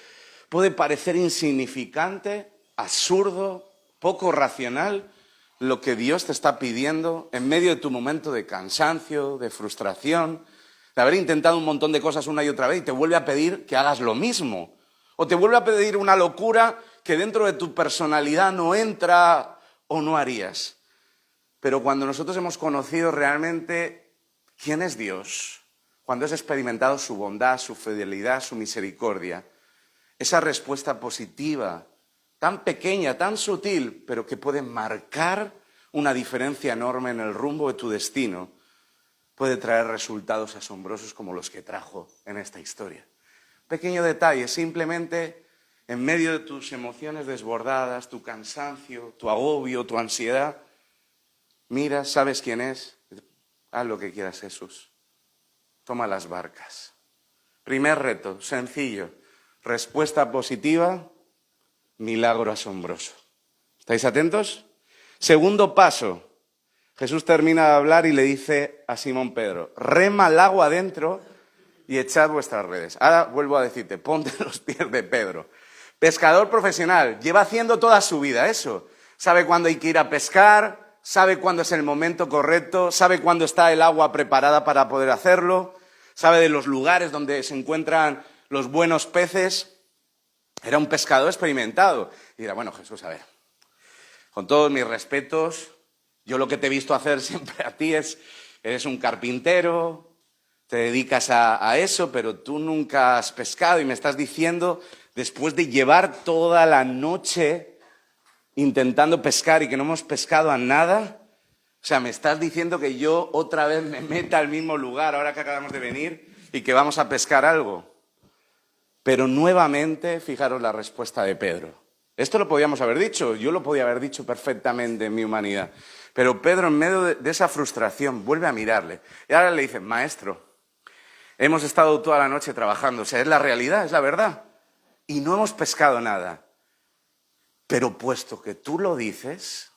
Speaker 1: puede parecer insignificante, absurdo, poco racional lo que Dios te está pidiendo en medio de tu momento de cansancio, de frustración, de haber intentado un montón de cosas una y otra vez, y te vuelve a pedir que hagas lo mismo. O te vuelve a pedir una locura que dentro de tu personalidad no entra o no harías. Pero cuando nosotros hemos conocido realmente quién es Dios, cuando has experimentado su bondad, su fidelidad, su misericordia, esa respuesta positiva, tan pequeña, tan sutil, pero que puede marcar una diferencia enorme en el rumbo de tu destino, puede traer resultados asombrosos como los que trajo en esta historia. Pequeño detalle, simplemente en medio de tus emociones desbordadas, tu cansancio, tu agobio, tu ansiedad, mira, sabes quién es, haz lo que quieras, Jesús. Toma las barcas. Primer reto, sencillo. Respuesta positiva, milagro asombroso. ¿Estáis atentos? Segundo paso. Jesús termina de hablar y le dice a Simón Pedro: rema al agua adentro y echad vuestras redes. Ahora vuelvo a decirte, ponte en los pies de Pedro. Pescador profesional, lleva haciendo toda su vida eso. sabe cuándo hay que ir a pescar, sabe cuándo es el momento correcto, sabe cuándo está el agua preparada para poder hacerlo, sabe de los lugares donde se encuentran los buenos peces. Era un pescador experimentado. Y dirá, bueno, Jesús, a ver, con todos mis respetos, yo lo que te he visto hacer siempre a ti eres un carpintero, te dedicas a eso, pero tú nunca has pescado y me estás diciendo, después de llevar toda la noche intentando pescar y que no hemos pescado a nada, o sea, me estás diciendo que yo otra vez me meta al mismo lugar ahora que acabamos de venir y que vamos a pescar algo. Pero nuevamente, fijaros la respuesta de Pedro. Esto lo podíamos haber dicho, yo lo podía haber dicho perfectamente en mi humanidad. Pero Pedro, en medio de esa frustración, vuelve a mirarle. Y ahora le dice, maestro, hemos estado toda la noche trabajando, o sea, es la realidad, es la verdad. Y no hemos pescado nada. Pero puesto que tú lo dices,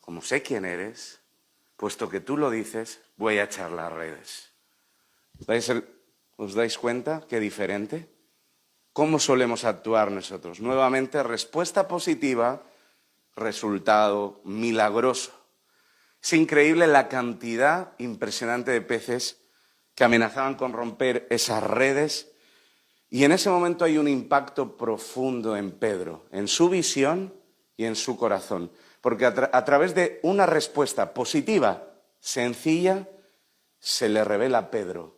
Speaker 1: como sé quién eres, puesto que tú lo dices, voy a echar las redes. ¿Os dais cuenta qué diferente? ¿Cómo solemos actuar nosotros? Nuevamente, respuesta positiva, resultado milagroso. Es increíble la cantidad impresionante de peces que amenazaban con romper esas redes. Y en ese momento hay un impacto profundo en Pedro, en su visión y en su corazón. Porque a través de una respuesta positiva, sencilla, se le revela a Pedro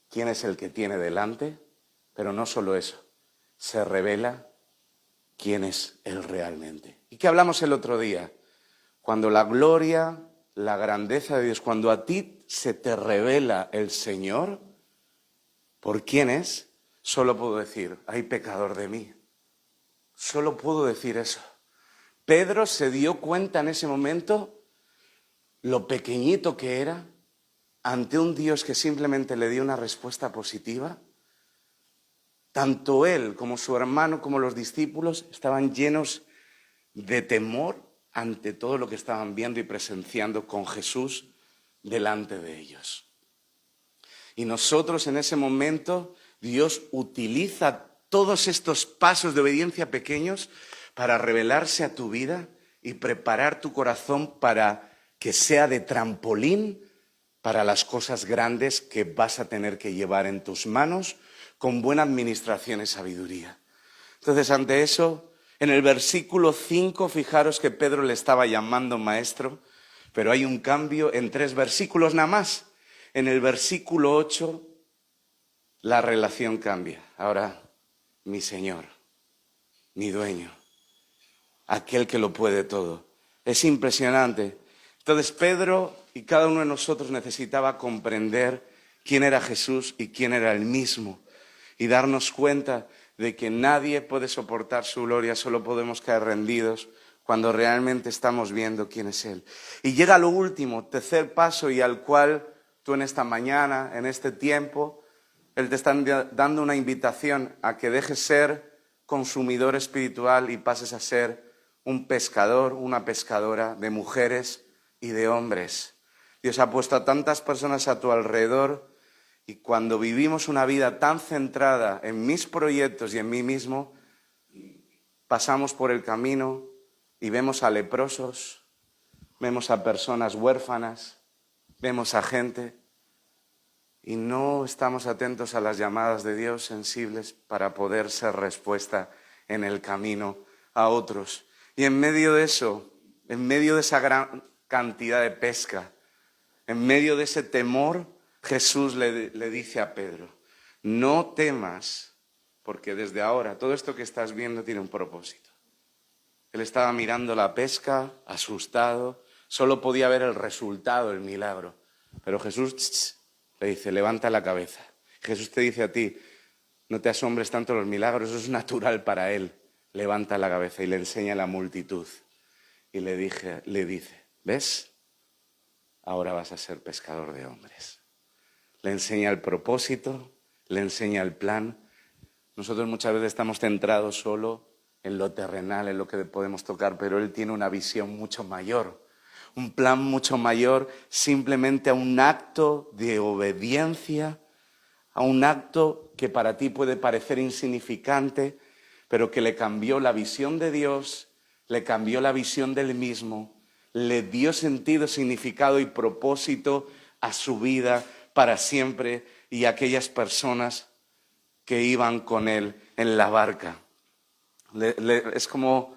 Speaker 1: quién es el que tiene delante, pero no solo eso, se revela quién es él realmente. ¿Y qué hablamos el otro día? Cuando la gloria, la grandeza de Dios, cuando a ti se te revela el Señor, ¿por quién es? Solo puedo decir, ay pecador de mí. Solo puedo decir eso. Pedro se dio cuenta en ese momento lo pequeñito que era ante un Dios que simplemente le dio una respuesta positiva. Tanto él como su hermano como los discípulos estaban llenos de temor ante todo lo que estaban viendo y presenciando con Jesús delante de ellos. Y nosotros en ese momento, Dios utiliza todos estos pasos de obediencia pequeños para revelarse a tu vida y preparar tu corazón para que sea de trampolín para las cosas grandes que vas a tener que llevar en tus manos con buena administración y sabiduría. Entonces, ante eso, en el versículo 5, fijaros que Pedro le estaba llamando maestro, pero hay un cambio en 3 versículos nada más. En el versículo 8, la relación cambia. Ahora, mi Señor, mi dueño, aquel que lo puede todo. Es impresionante. Entonces, Pedro y cada uno de nosotros necesitaba comprender quién era Jesús y quién era Él mismo. Y darnos cuenta de que nadie puede soportar su gloria, solo podemos caer rendidos cuando realmente estamos viendo quién es Él. Y llega lo último, tercer paso, y al cual tú en esta mañana, en este tiempo, Él te está dando una invitación a que dejes ser consumidor espiritual y pases a ser un pescador, una pescadora de mujeres y de hombres. Dios ha puesto a tantas personas a tu alrededor. Y cuando vivimos una vida tan centrada en mis proyectos y en mí mismo, pasamos por el camino y vemos a leprosos, vemos a personas huérfanas, vemos a gente y no estamos atentos a las llamadas de Dios sensibles para poder ser respuesta en el camino a otros. Y en medio de eso, en medio de esa gran cantidad de pesca, en medio de ese temor, Jesús le dice a Pedro, no temas, porque desde ahora todo esto que estás viendo tiene un propósito. Él estaba mirando la pesca, asustado, solo podía ver el resultado, el milagro. Pero Jesús le dice, levanta la cabeza. Jesús te dice a ti, no te asombres tanto los milagros, eso es natural para Él. Levanta la cabeza y le enseña a la multitud. Y le dice, ¿ves? Ahora vas a ser pescador de hombres. Le enseña el propósito, le enseña el plan. Nosotros muchas veces estamos centrados solo en lo terrenal, en lo que podemos tocar, pero Él tiene una visión mucho mayor, un plan mucho mayor, simplemente a un acto de obediencia, a un acto que para ti puede parecer insignificante, pero que le cambió la visión de Dios, le cambió la visión del mismo, le dio sentido, significado y propósito a su vida para siempre y a aquellas personas que iban con él en la barca. Es como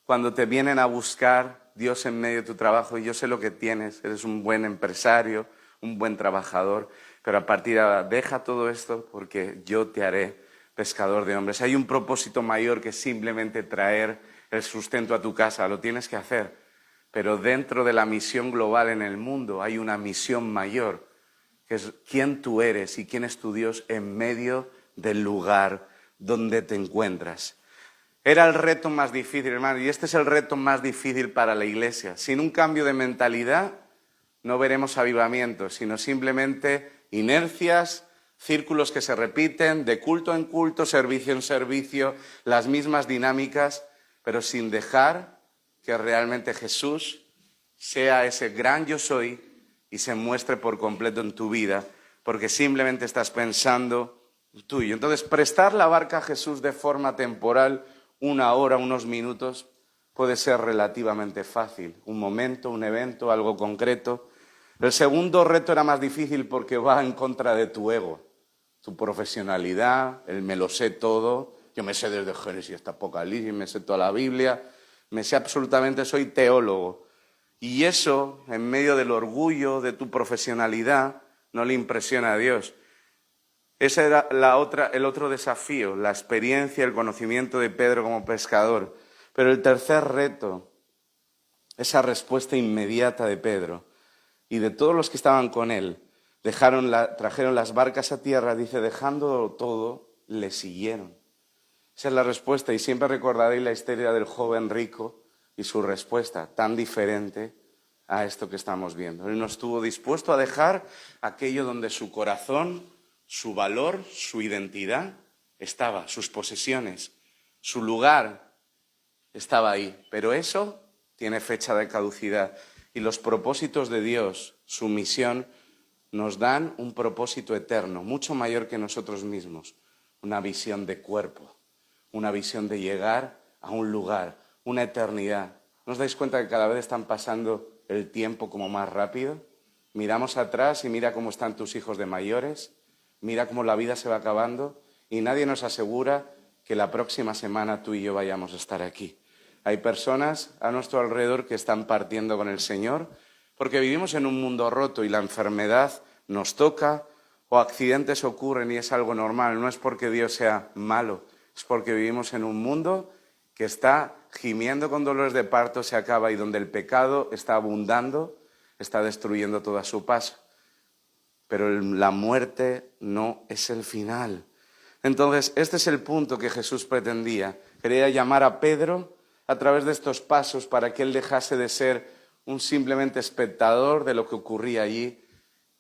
Speaker 1: cuando te vienen a buscar Dios en medio de tu trabajo, y yo sé lo que tienes, eres un buen empresario, un buen trabajador, pero a partir de ahora deja todo esto porque yo te haré pescador de hombres. Hay un propósito mayor que simplemente traer el sustento a tu casa, lo tienes que hacer, pero dentro de la misión global en el mundo hay una misión mayor, que es quién tú eres y quién es tu Dios en medio del lugar donde te encuentras. Era el reto más difícil, hermano, y este es el reto más difícil para la iglesia. Sin un cambio de mentalidad no veremos avivamientos, sino simplemente inercias, círculos que se repiten, de culto en culto, servicio en servicio, las mismas dinámicas, pero sin dejar que realmente Jesús sea ese gran yo soy y se muestre por completo en tu vida, porque simplemente estás pensando tuyo. Entonces, prestar la barca a Jesús de forma temporal, 1 hora, unos minutos, puede ser relativamente fácil. Un momento, un evento, algo concreto. El segundo reto era más difícil porque va en contra de tu ego, tu profesionalidad, el me lo sé todo. Yo me sé desde Génesis hasta Apocalipsis, me sé toda la Biblia, me sé absolutamente, soy teólogo. Y eso, en medio del orgullo de tu profesionalidad, no le impresiona a Dios. Ese era el otro desafío, la experiencia, el conocimiento de Pedro como pescador. Pero el tercer reto, esa respuesta inmediata de Pedro y de todos los que estaban con él, trajeron las barcas a tierra, dice, dejándolo todo, le siguieron. Esa es la respuesta, y siempre recordaréis la historia del joven rico y su respuesta, tan diferente a esto que estamos viendo. Él no estuvo dispuesto a dejar aquello donde su corazón, su valor, su identidad estaba, sus posesiones, su lugar estaba ahí. Pero eso tiene fecha de caducidad. Y los propósitos de Dios, su misión, nos dan un propósito eterno, mucho mayor que nosotros mismos. Una visión de cuerpo, una visión de llegar a un lugar, una eternidad. ¿No os dais cuenta que cada vez están pasando el tiempo como más rápido? Miramos atrás y mira cómo están tus hijos de mayores. Mira cómo la vida se va acabando y nadie nos asegura que la próxima semana tú y yo vayamos a estar aquí. Hay personas a nuestro alrededor que están partiendo con el Señor porque vivimos en un mundo roto y la enfermedad nos toca o accidentes ocurren y es algo normal. No es porque Dios sea malo, es porque vivimos en un mundo que está gimiendo con dolores de parto, se acaba, y donde el pecado está abundando, está destruyendo todo a su paso. Pero la muerte no es el final. Entonces, este es el punto que Jesús pretendía. Quería llamar a Pedro a través de estos pasos para que él dejase de ser un simplemente espectador de lo que ocurría allí.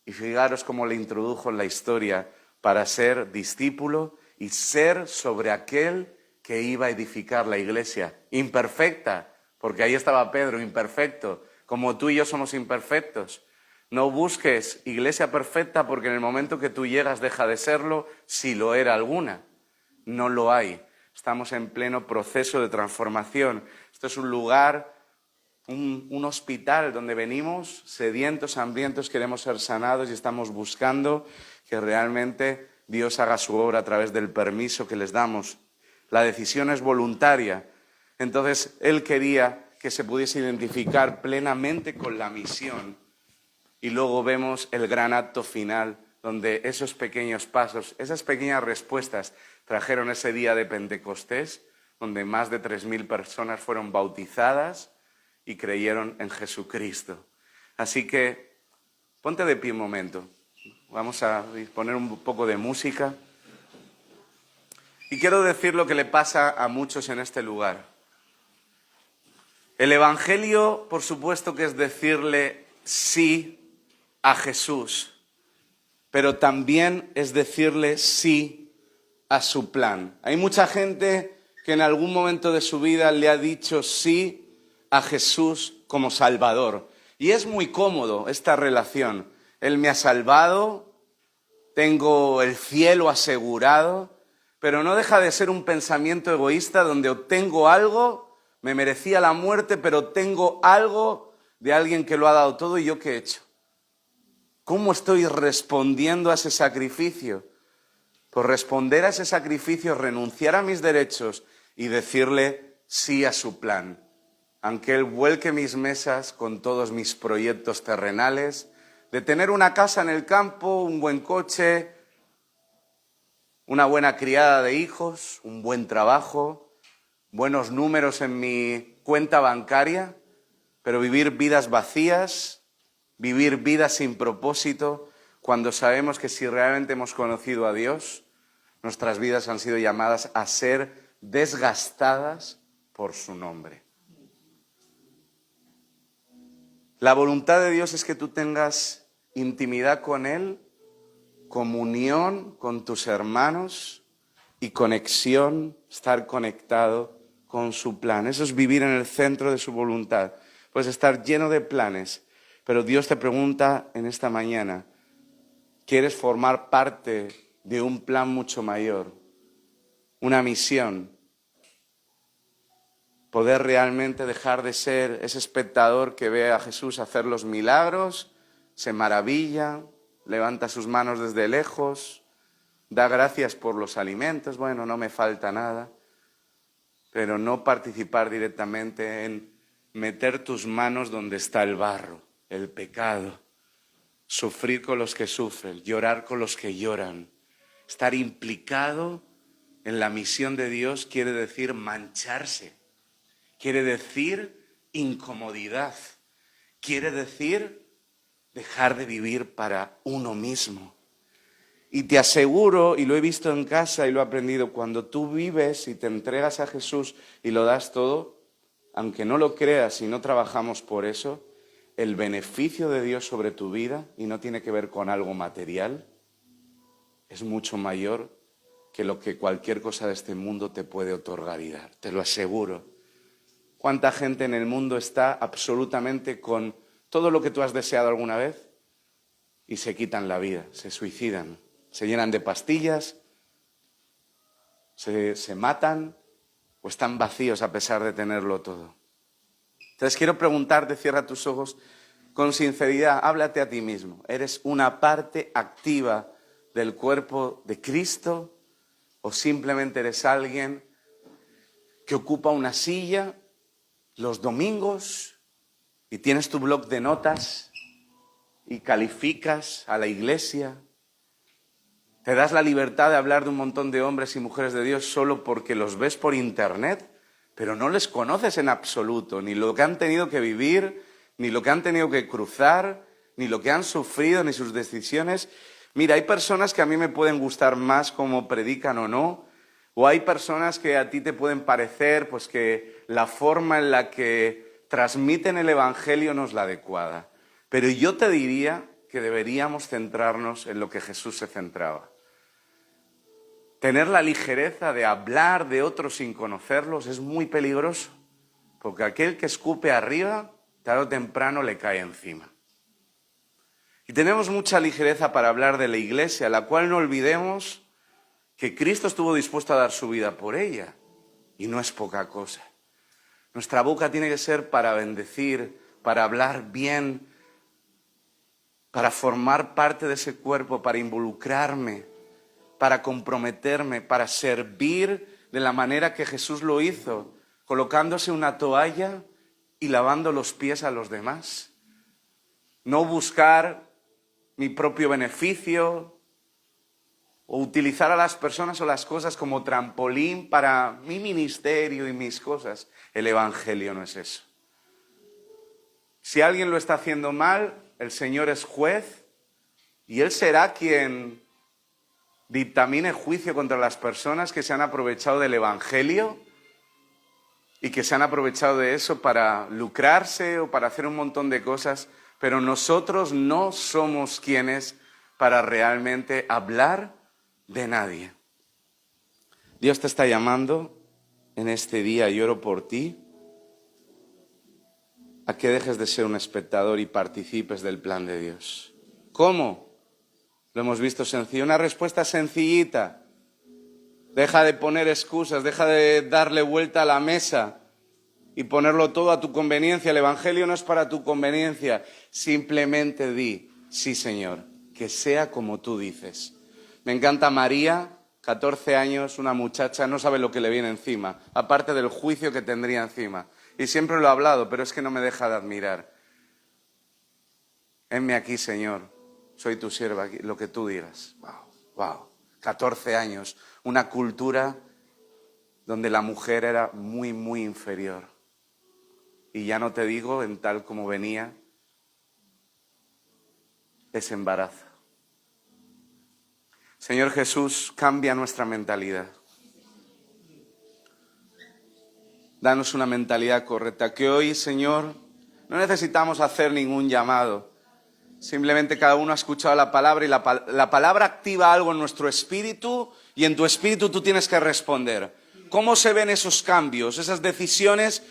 Speaker 1: Y fijaros cómo le introdujo en la historia para ser discípulo y ser sobre aquel que iba a edificar la iglesia. Imperfecta, porque ahí estaba Pedro, imperfecto, como tú y yo somos imperfectos. No busques iglesia perfecta porque en el momento que tú llegas deja de serlo, si lo era alguna. No lo hay. Estamos en pleno proceso de transformación. Esto es un lugar, un hospital donde venimos sedientos, hambrientos, queremos ser sanados y estamos buscando que realmente Dios haga su obra a través del permiso que les damos. La decisión es voluntaria. Entonces, él quería que se pudiese identificar plenamente con la misión. Y luego vemos el gran acto final, donde esos pequeños pasos, esas pequeñas respuestas trajeron ese día de Pentecostés, donde más de 3.000 personas fueron bautizadas y creyeron en Jesucristo. Así que ponte de pie un momento. Vamos a poner un poco de música. Y quiero decir lo que le pasa a muchos en este lugar. El Evangelio, por supuesto, que es decirle sí a Jesús, pero también es decirle sí a su plan. Hay mucha gente que en algún momento de su vida le ha dicho sí a Jesús como Salvador. Y es muy cómodo esta relación. Él me ha salvado, tengo el cielo asegurado, pero no deja de ser un pensamiento egoísta donde obtengo algo me merecía la muerte, pero tengo algo de alguien que lo ha dado todo, ¿y yo qué he hecho? ¿Cómo estoy respondiendo a ese sacrificio? Pues responder a ese sacrificio, renunciar a mis derechos y decirle sí a su plan. Aunque Él vuelque mis mesas con todos mis proyectos terrenales, de tener una casa en el campo, un buen coche, una buena criada de hijos, un buen trabajo, buenos números en mi cuenta bancaria, pero vivir vidas vacías, vivir vidas sin propósito, cuando sabemos que si realmente hemos conocido a Dios, nuestras vidas han sido llamadas a ser desgastadas por su nombre. La voluntad de Dios es que tú tengas intimidad con Él, comunión con tus hermanos y conexión, estar conectado con su plan. Eso es vivir en el centro de su voluntad. Puedes estar lleno de planes, pero Dios te pregunta en esta mañana, ¿quieres formar parte de un plan mucho mayor? Una misión. Poder realmente dejar de ser ese espectador que ve a Jesús hacer los milagros, se maravilla, levanta sus manos desde lejos, da gracias por los alimentos, bueno, no me falta nada, pero no participar directamente en meter tus manos donde está el barro, el pecado, sufrir con los que sufren, llorar con los que lloran, estar implicado en la misión de Dios quiere decir mancharse. Quiere decir incomodidad, quiere decir dejar de vivir para uno mismo. Y te aseguro, y lo he visto en casa y lo he aprendido, cuando tú vives y te entregas a Jesús y lo das todo, aunque no lo creas y no trabajamos por eso, el beneficio de Dios sobre tu vida, y no tiene que ver con algo material, es mucho mayor que lo que cualquier cosa de este mundo te puede otorgar y dar, te lo aseguro. ¿Cuánta gente en el mundo está absolutamente con todo lo que tú has deseado alguna vez y se quitan la vida, se suicidan, se llenan de pastillas, se matan o están vacíos a pesar de tenerlo todo? Entonces quiero preguntarte, cierra tus ojos, con sinceridad, háblate a ti mismo. ¿Eres una parte activa del cuerpo de Cristo o simplemente eres alguien que ocupa una silla los domingos y tienes tu bloc de notas y calificas a la iglesia? ¿Te das la libertad de hablar de un montón de hombres y mujeres de Dios solo porque los ves por internet, pero no les conoces en absoluto, ni lo que han tenido que vivir, ni lo que han tenido que cruzar, ni lo que han sufrido, ni sus decisiones? Mira, hay personas que a mí me pueden gustar más como predican o no, o hay personas que a ti te pueden parecer pues que la forma en la que transmiten el Evangelio no es la adecuada. Pero yo te diría que deberíamos centrarnos en lo que Jesús se centraba. Tener la ligereza de hablar de otros sin conocerlos es muy peligroso, porque aquel que escupe arriba, tarde o temprano le cae encima. Y tenemos mucha ligereza para hablar de la iglesia, la cual no olvidemos que Cristo estuvo dispuesto a dar su vida por ella, y no es poca cosa. Nuestra boca tiene que ser para bendecir, para hablar bien, para formar parte de ese cuerpo, para involucrarme, para comprometerme, para servir de la manera que Jesús lo hizo, colocándose una toalla y lavando los pies a los demás. No buscar mi propio beneficio, o utilizar a las personas o las cosas como trampolín para mi ministerio y mis cosas. El Evangelio no es eso. Si alguien lo está haciendo mal, el Señor es juez y Él será quien dictamine juicio contra las personas que se han aprovechado del Evangelio y que se han aprovechado de eso para lucrarse o para hacer un montón de cosas, pero nosotros no somos quienes para realmente hablar de nadie. Dios te está llamando en este día, y oro por ti, a que dejes de ser un espectador y participes del plan de Dios. ¿Cómo? Lo hemos visto sencillo, una respuesta sencillita. Deja de poner excusas, deja de darle vuelta a la mesa. y ponerlo todo a tu conveniencia. El Evangelio no es para tu conveniencia. Simplemente di, sí, Señor, que sea como tú dices. Me encanta María, 14 años, una muchacha, no sabe lo que le viene encima, aparte del juicio que tendría encima. Y siempre lo he hablado, pero es que no me deja de admirar. Henme aquí, Señor, soy tu sierva, lo que tú digas. Wow. 14 años, una cultura donde la mujer era muy, muy inferior. Y ya no te digo en tal como venía ese embarazo. Señor Jesús, cambia nuestra mentalidad. Danos una mentalidad correcta. Que hoy, Señor, no necesitamos hacer ningún llamado. Simplemente cada uno ha escuchado la palabra y la palabra activa algo en nuestro espíritu y en tu espíritu tú tienes que responder. ¿Cómo se ven esos cambios? Esas decisiones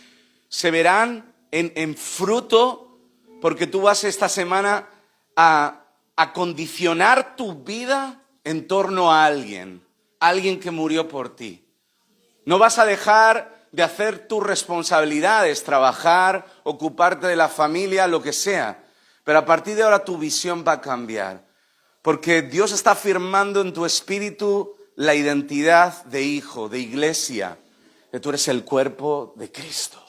Speaker 1: se verán en fruto porque tú vas esta semana a condicionar tu vida en torno a alguien que murió por ti. No vas a dejar de hacer tus responsabilidades, trabajar, ocuparte de la familia, lo que sea. Pero a partir de ahora tu visión va a cambiar. Porque Dios está afirmando en tu espíritu la identidad de hijo, de iglesia. Que tú eres el cuerpo de Cristo.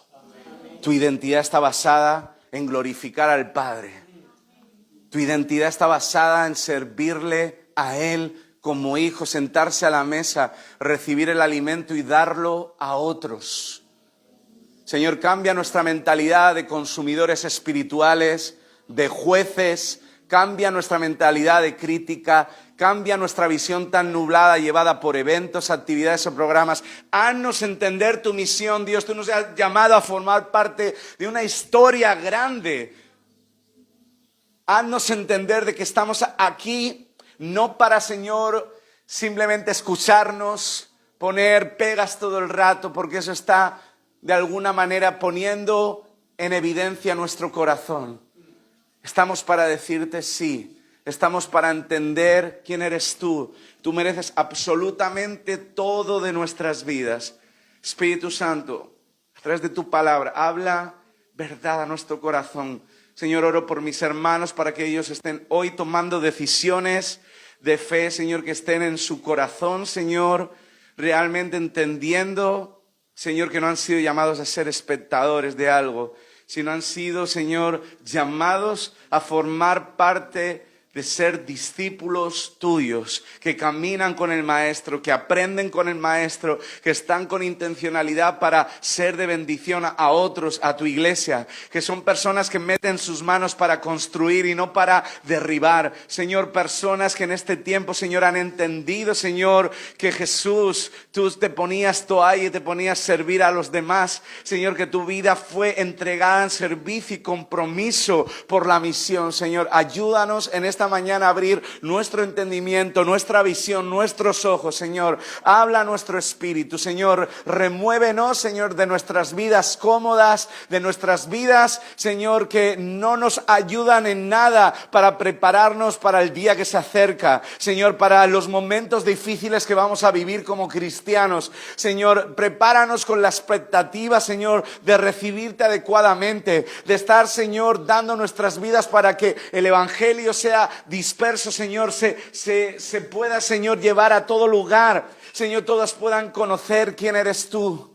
Speaker 1: Tu identidad está basada en glorificar al Padre. Tu identidad está basada en servirle a Él como hijo, sentarse a la mesa, recibir el alimento y darlo a otros. Señor, cambia nuestra mentalidad de consumidores espirituales, de jueces, cambia nuestra mentalidad de crítica, cambia nuestra visión tan nublada llevada por eventos, actividades o programas. Haznos entender tu misión, Dios. Tú nos has llamado a formar parte de una historia grande. Haznos entender de que estamos aquí no para, Señor, simplemente escucharnos, poner pegas todo el rato, porque eso está de alguna manera poniendo en evidencia nuestro corazón. Estamos para decirte sí, estamos para entender quién eres tú. Tú mereces absolutamente todo de nuestras vidas. Espíritu Santo, a través de tu palabra, habla verdad a nuestro corazón. Señor, oro por mis hermanos para que ellos estén hoy tomando decisiones de fe, Señor, que estén en su corazón, Señor, realmente entendiendo, Señor, que no han sido llamados a ser espectadores de algo, sino han sido, Señor, llamados a formar parte de ser discípulos tuyos, que caminan con el Maestro, que aprenden con el Maestro, que están con intencionalidad para ser de bendición a otros, a tu iglesia, que son personas que meten sus manos para construir y no para derribar. Señor, personas que en este tiempo, Señor, han entendido, Señor, que Jesús, tú te ponías toalla y te ponías a servir a los demás. Señor, que tu vida fue entregada en servicio y compromiso por la misión. Señor, ayúdanos en esta mañana a abrir nuestro entendimiento, nuestra visión, nuestros ojos, Señor. Habla a nuestro espíritu, Señor. Remuévenos, Señor, de nuestras vidas cómodas, de nuestras vidas, Señor, que no nos ayudan en nada para prepararnos para el día que se acerca. Señor, para los momentos difíciles que vamos a vivir como cristianos. Señor, prepáranos con la expectativa, Señor, de recibirte adecuadamente, de estar, Señor, dando nuestras vidas para que el Evangelio sea disperso, Señor, se pueda, Señor, llevar a todo lugar. Señor, todas puedan conocer quién eres tú.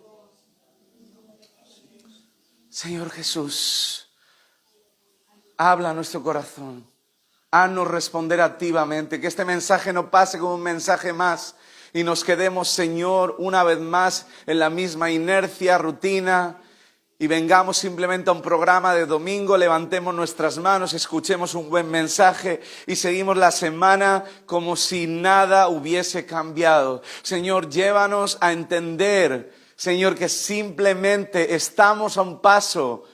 Speaker 1: Señor Jesús, habla a nuestro corazón. Haznos responder activamente, que este mensaje no pase como un mensaje más y nos quedemos, Señor, una vez más en la misma inercia, rutina, y vengamos simplemente a un programa de domingo, levantemos nuestras manos, escuchemos un buen mensaje y seguimos la semana como si nada hubiese cambiado. Señor, llévanos a entender, Señor, que simplemente estamos a un paso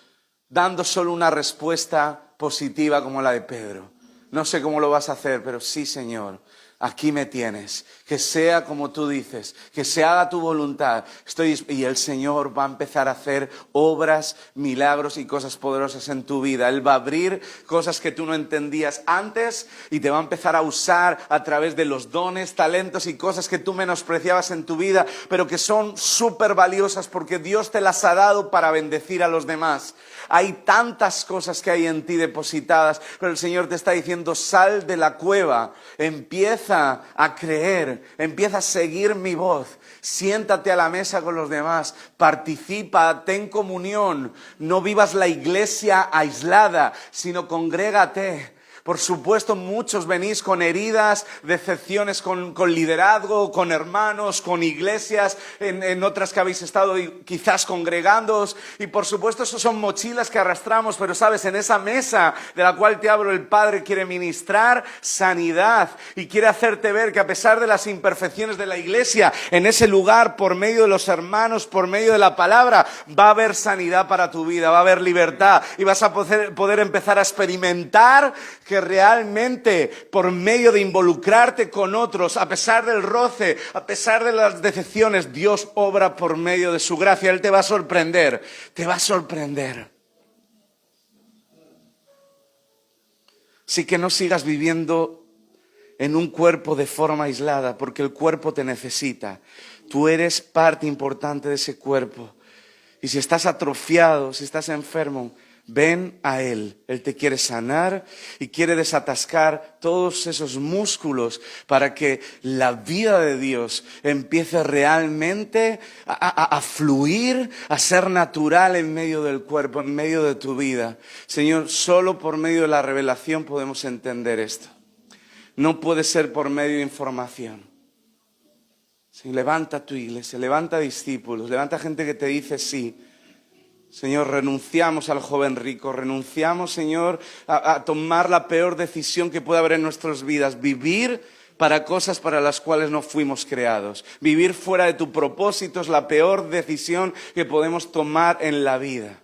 Speaker 1: dando solo una respuesta positiva como la de Pedro. No sé cómo lo vas a hacer, pero sí, Señor. aquí me tienes, que sea como tú dices, que se haga tu voluntad. Y el Señor va a empezar a hacer obras, milagros y cosas poderosas en tu vida. Él va a abrir cosas que tú no entendías antes y te va a empezar a usar a través de los dones, talentos y cosas que tú menospreciabas en tu vida, pero que son súper valiosas porque Dios te las ha dado para bendecir a los demás. Hay tantas cosas que hay en ti depositadas, pero el Señor te está diciendo, sal de la cueva, empieza a creer, empieza a seguir mi voz, siéntate a la mesa con los demás, participa, ten comunión, no vivas la iglesia aislada, sino congrégate. Por supuesto, muchos venís con heridas, decepciones con liderazgo, con hermanos, con iglesias, en otras que habéis estado quizás congregándoos. Y por supuesto, eso son mochilas que arrastramos, pero sabes, en esa mesa de la cual te hablo, el Padre quiere ministrar sanidad y quiere hacerte ver que a pesar de las imperfecciones de la iglesia, en ese lugar, por medio de los hermanos, por medio de la palabra, va a haber sanidad para tu vida, va a haber libertad y vas a poder empezar a experimentar que realmente por medio de involucrarte con otros, a pesar del roce, a pesar de las decepciones, Dios obra por medio de su gracia. Él te va a sorprender, te va a sorprender. Así que no sigas viviendo en un cuerpo de forma aislada, porque el cuerpo te necesita. Tú eres parte importante de ese cuerpo. Y si estás atrofiado, si estás enfermo, ven a Él. Él te quiere sanar y quiere desatascar todos esos músculos para que la vida de Dios empiece realmente a fluir, a ser natural en medio del cuerpo, en medio de tu vida. Señor, solo por medio de la revelación podemos entender esto. No puede ser por medio de información. Sí, levanta tu iglesia, levanta discípulos, levanta gente que te dice sí. Señor, renunciamos al joven rico, renunciamos, Señor, a tomar la peor decisión que pueda haber en nuestras vidas, vivir para cosas para las cuales no fuimos creados. Vivir fuera de tu propósito es la peor decisión que podemos tomar en la vida.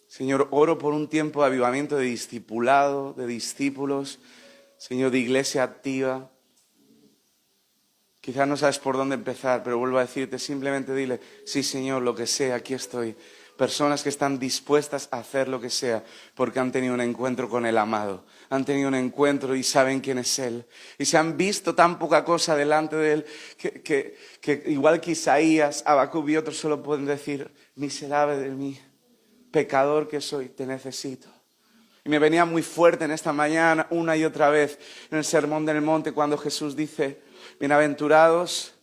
Speaker 1: Señor, oro por un tiempo de avivamiento, de discipulado, de discípulos, Señor, de iglesia activa. Quizás no sabes por dónde empezar, pero vuelvo a decirte, simplemente dile, sí Señor, lo que sea, aquí estoy. Personas que están dispuestas a hacer lo que sea porque han tenido un encuentro con el amado. Han tenido un encuentro y saben quién es Él. Y se han visto tan poca cosa delante de Él que igual que Isaías, Habacuc y otros solo pueden decir, miserable de mí, pecador que soy, te necesito. Y me venía muy fuerte en esta mañana, una y otra vez, en el Sermón del Monte, cuando Jesús dice, bienaventurados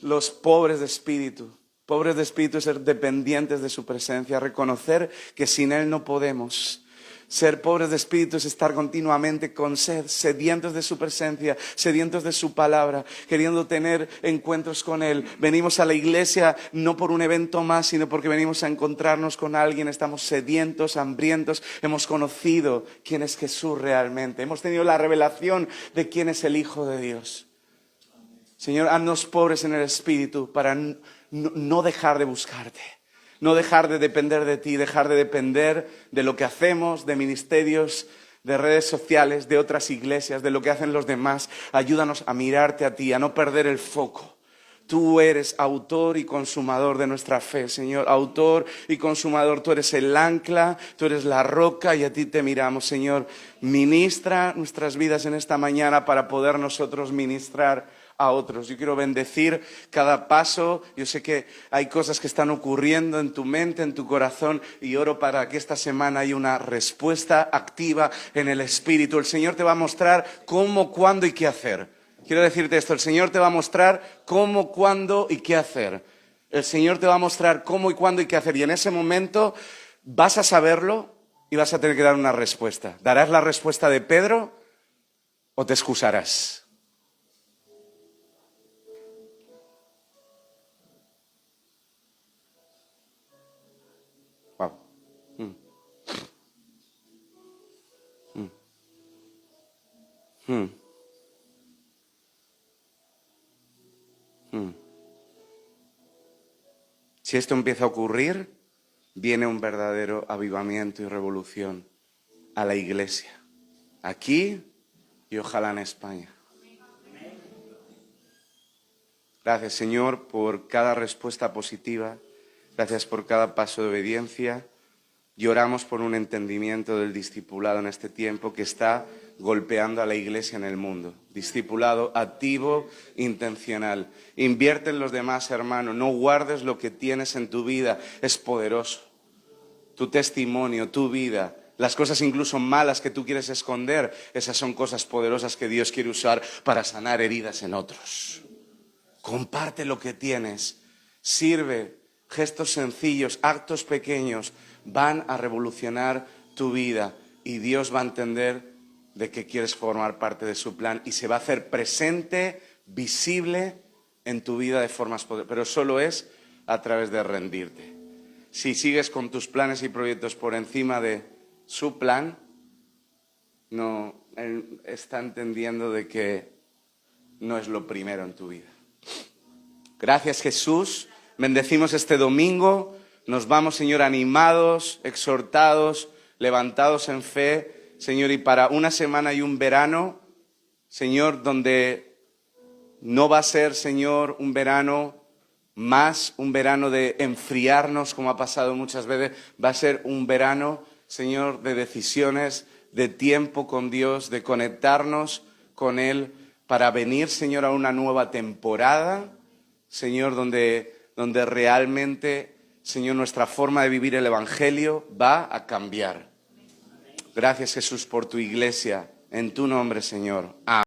Speaker 1: los pobres de espíritu. Pobres de espíritu es ser dependientes de su presencia, reconocer que sin Él no podemos. Ser pobres de espíritu es estar continuamente con sed, sedientos de su presencia, sedientos de su palabra, queriendo tener encuentros con Él. Venimos a la iglesia no por un evento más, sino porque venimos a encontrarnos con alguien. Estamos sedientos, hambrientos, hemos conocido quién es Jesús realmente. Hemos tenido la revelación de quién es el Hijo de Dios. Señor, haznos pobres en el espíritu para no dejar de buscarte. No dejar de depender de ti, dejar de depender de lo que hacemos, de ministerios, de redes sociales, de otras iglesias, de lo que hacen los demás. Ayúdanos a mirarte a ti, a no perder el foco. Tú eres autor y consumador de nuestra fe, Señor. Autor y consumador, tú eres el ancla, tú eres la roca y a ti te miramos, Señor. Ministra nuestras vidas en esta mañana para poder nosotros ministrar a otros. Yo quiero bendecir cada paso. Yo sé que hay cosas que están ocurriendo en tu mente, en tu corazón, y oro para que esta semana haya una respuesta activa en el Espíritu. El Señor te va a mostrar cómo, cuándo y qué hacer. Quiero decirte esto, el Señor te va a mostrar cómo, cuándo y qué hacer. El Señor te va a mostrar cómo y cuándo y qué hacer. Y en ese momento vas a saberlo y vas a tener que dar una respuesta. ¿Darás la respuesta de Pedro o te excusarás? Si esto empieza a ocurrir, viene un verdadero avivamiento y revolución. a la iglesia, aquí y ojalá en España. Gracias, Señor, por cada respuesta positiva. Gracias por cada paso de obediencia. Y oramos por un entendimiento del discipulado en este tiempo que está golpeando a la iglesia en el mundo. Discipulado activo, intencional. Invierte en los demás, hermano. No guardes lo que tienes en tu vida. Es poderoso. Tu testimonio, tu vida, las cosas incluso malas que tú quieres esconder, esas son cosas poderosas que Dios quiere usar para sanar heridas en otros. Comparte lo que tienes. Sirve. Gestos sencillos, actos pequeños van a revolucionar tu vida y Dios va a entender de que quieres formar parte de su plan y se va a hacer presente, visible en tu vida de formas poderosas, pero solo es a través de rendirte. Si sigues con tus planes y proyectos por encima de su plan, él está entendiendo de que no es lo primero en tu vida. Gracias, Jesús. Bendecimos este domingo, nos vamos, Señor, animados, exhortados, levantados en fe, Señor, y para una semana y un verano, Señor, donde no va a ser, Señor, un verano más, un verano de enfriarnos como ha pasado muchas veces, va a ser un verano, Señor, de decisiones, de tiempo con Dios, de conectarnos con Él para venir, Señor, a una nueva temporada, Señor, donde realmente, Señor, nuestra forma de vivir el Evangelio va a cambiar. Gracias, Jesús, por tu iglesia. En tu nombre, Señor. Amén.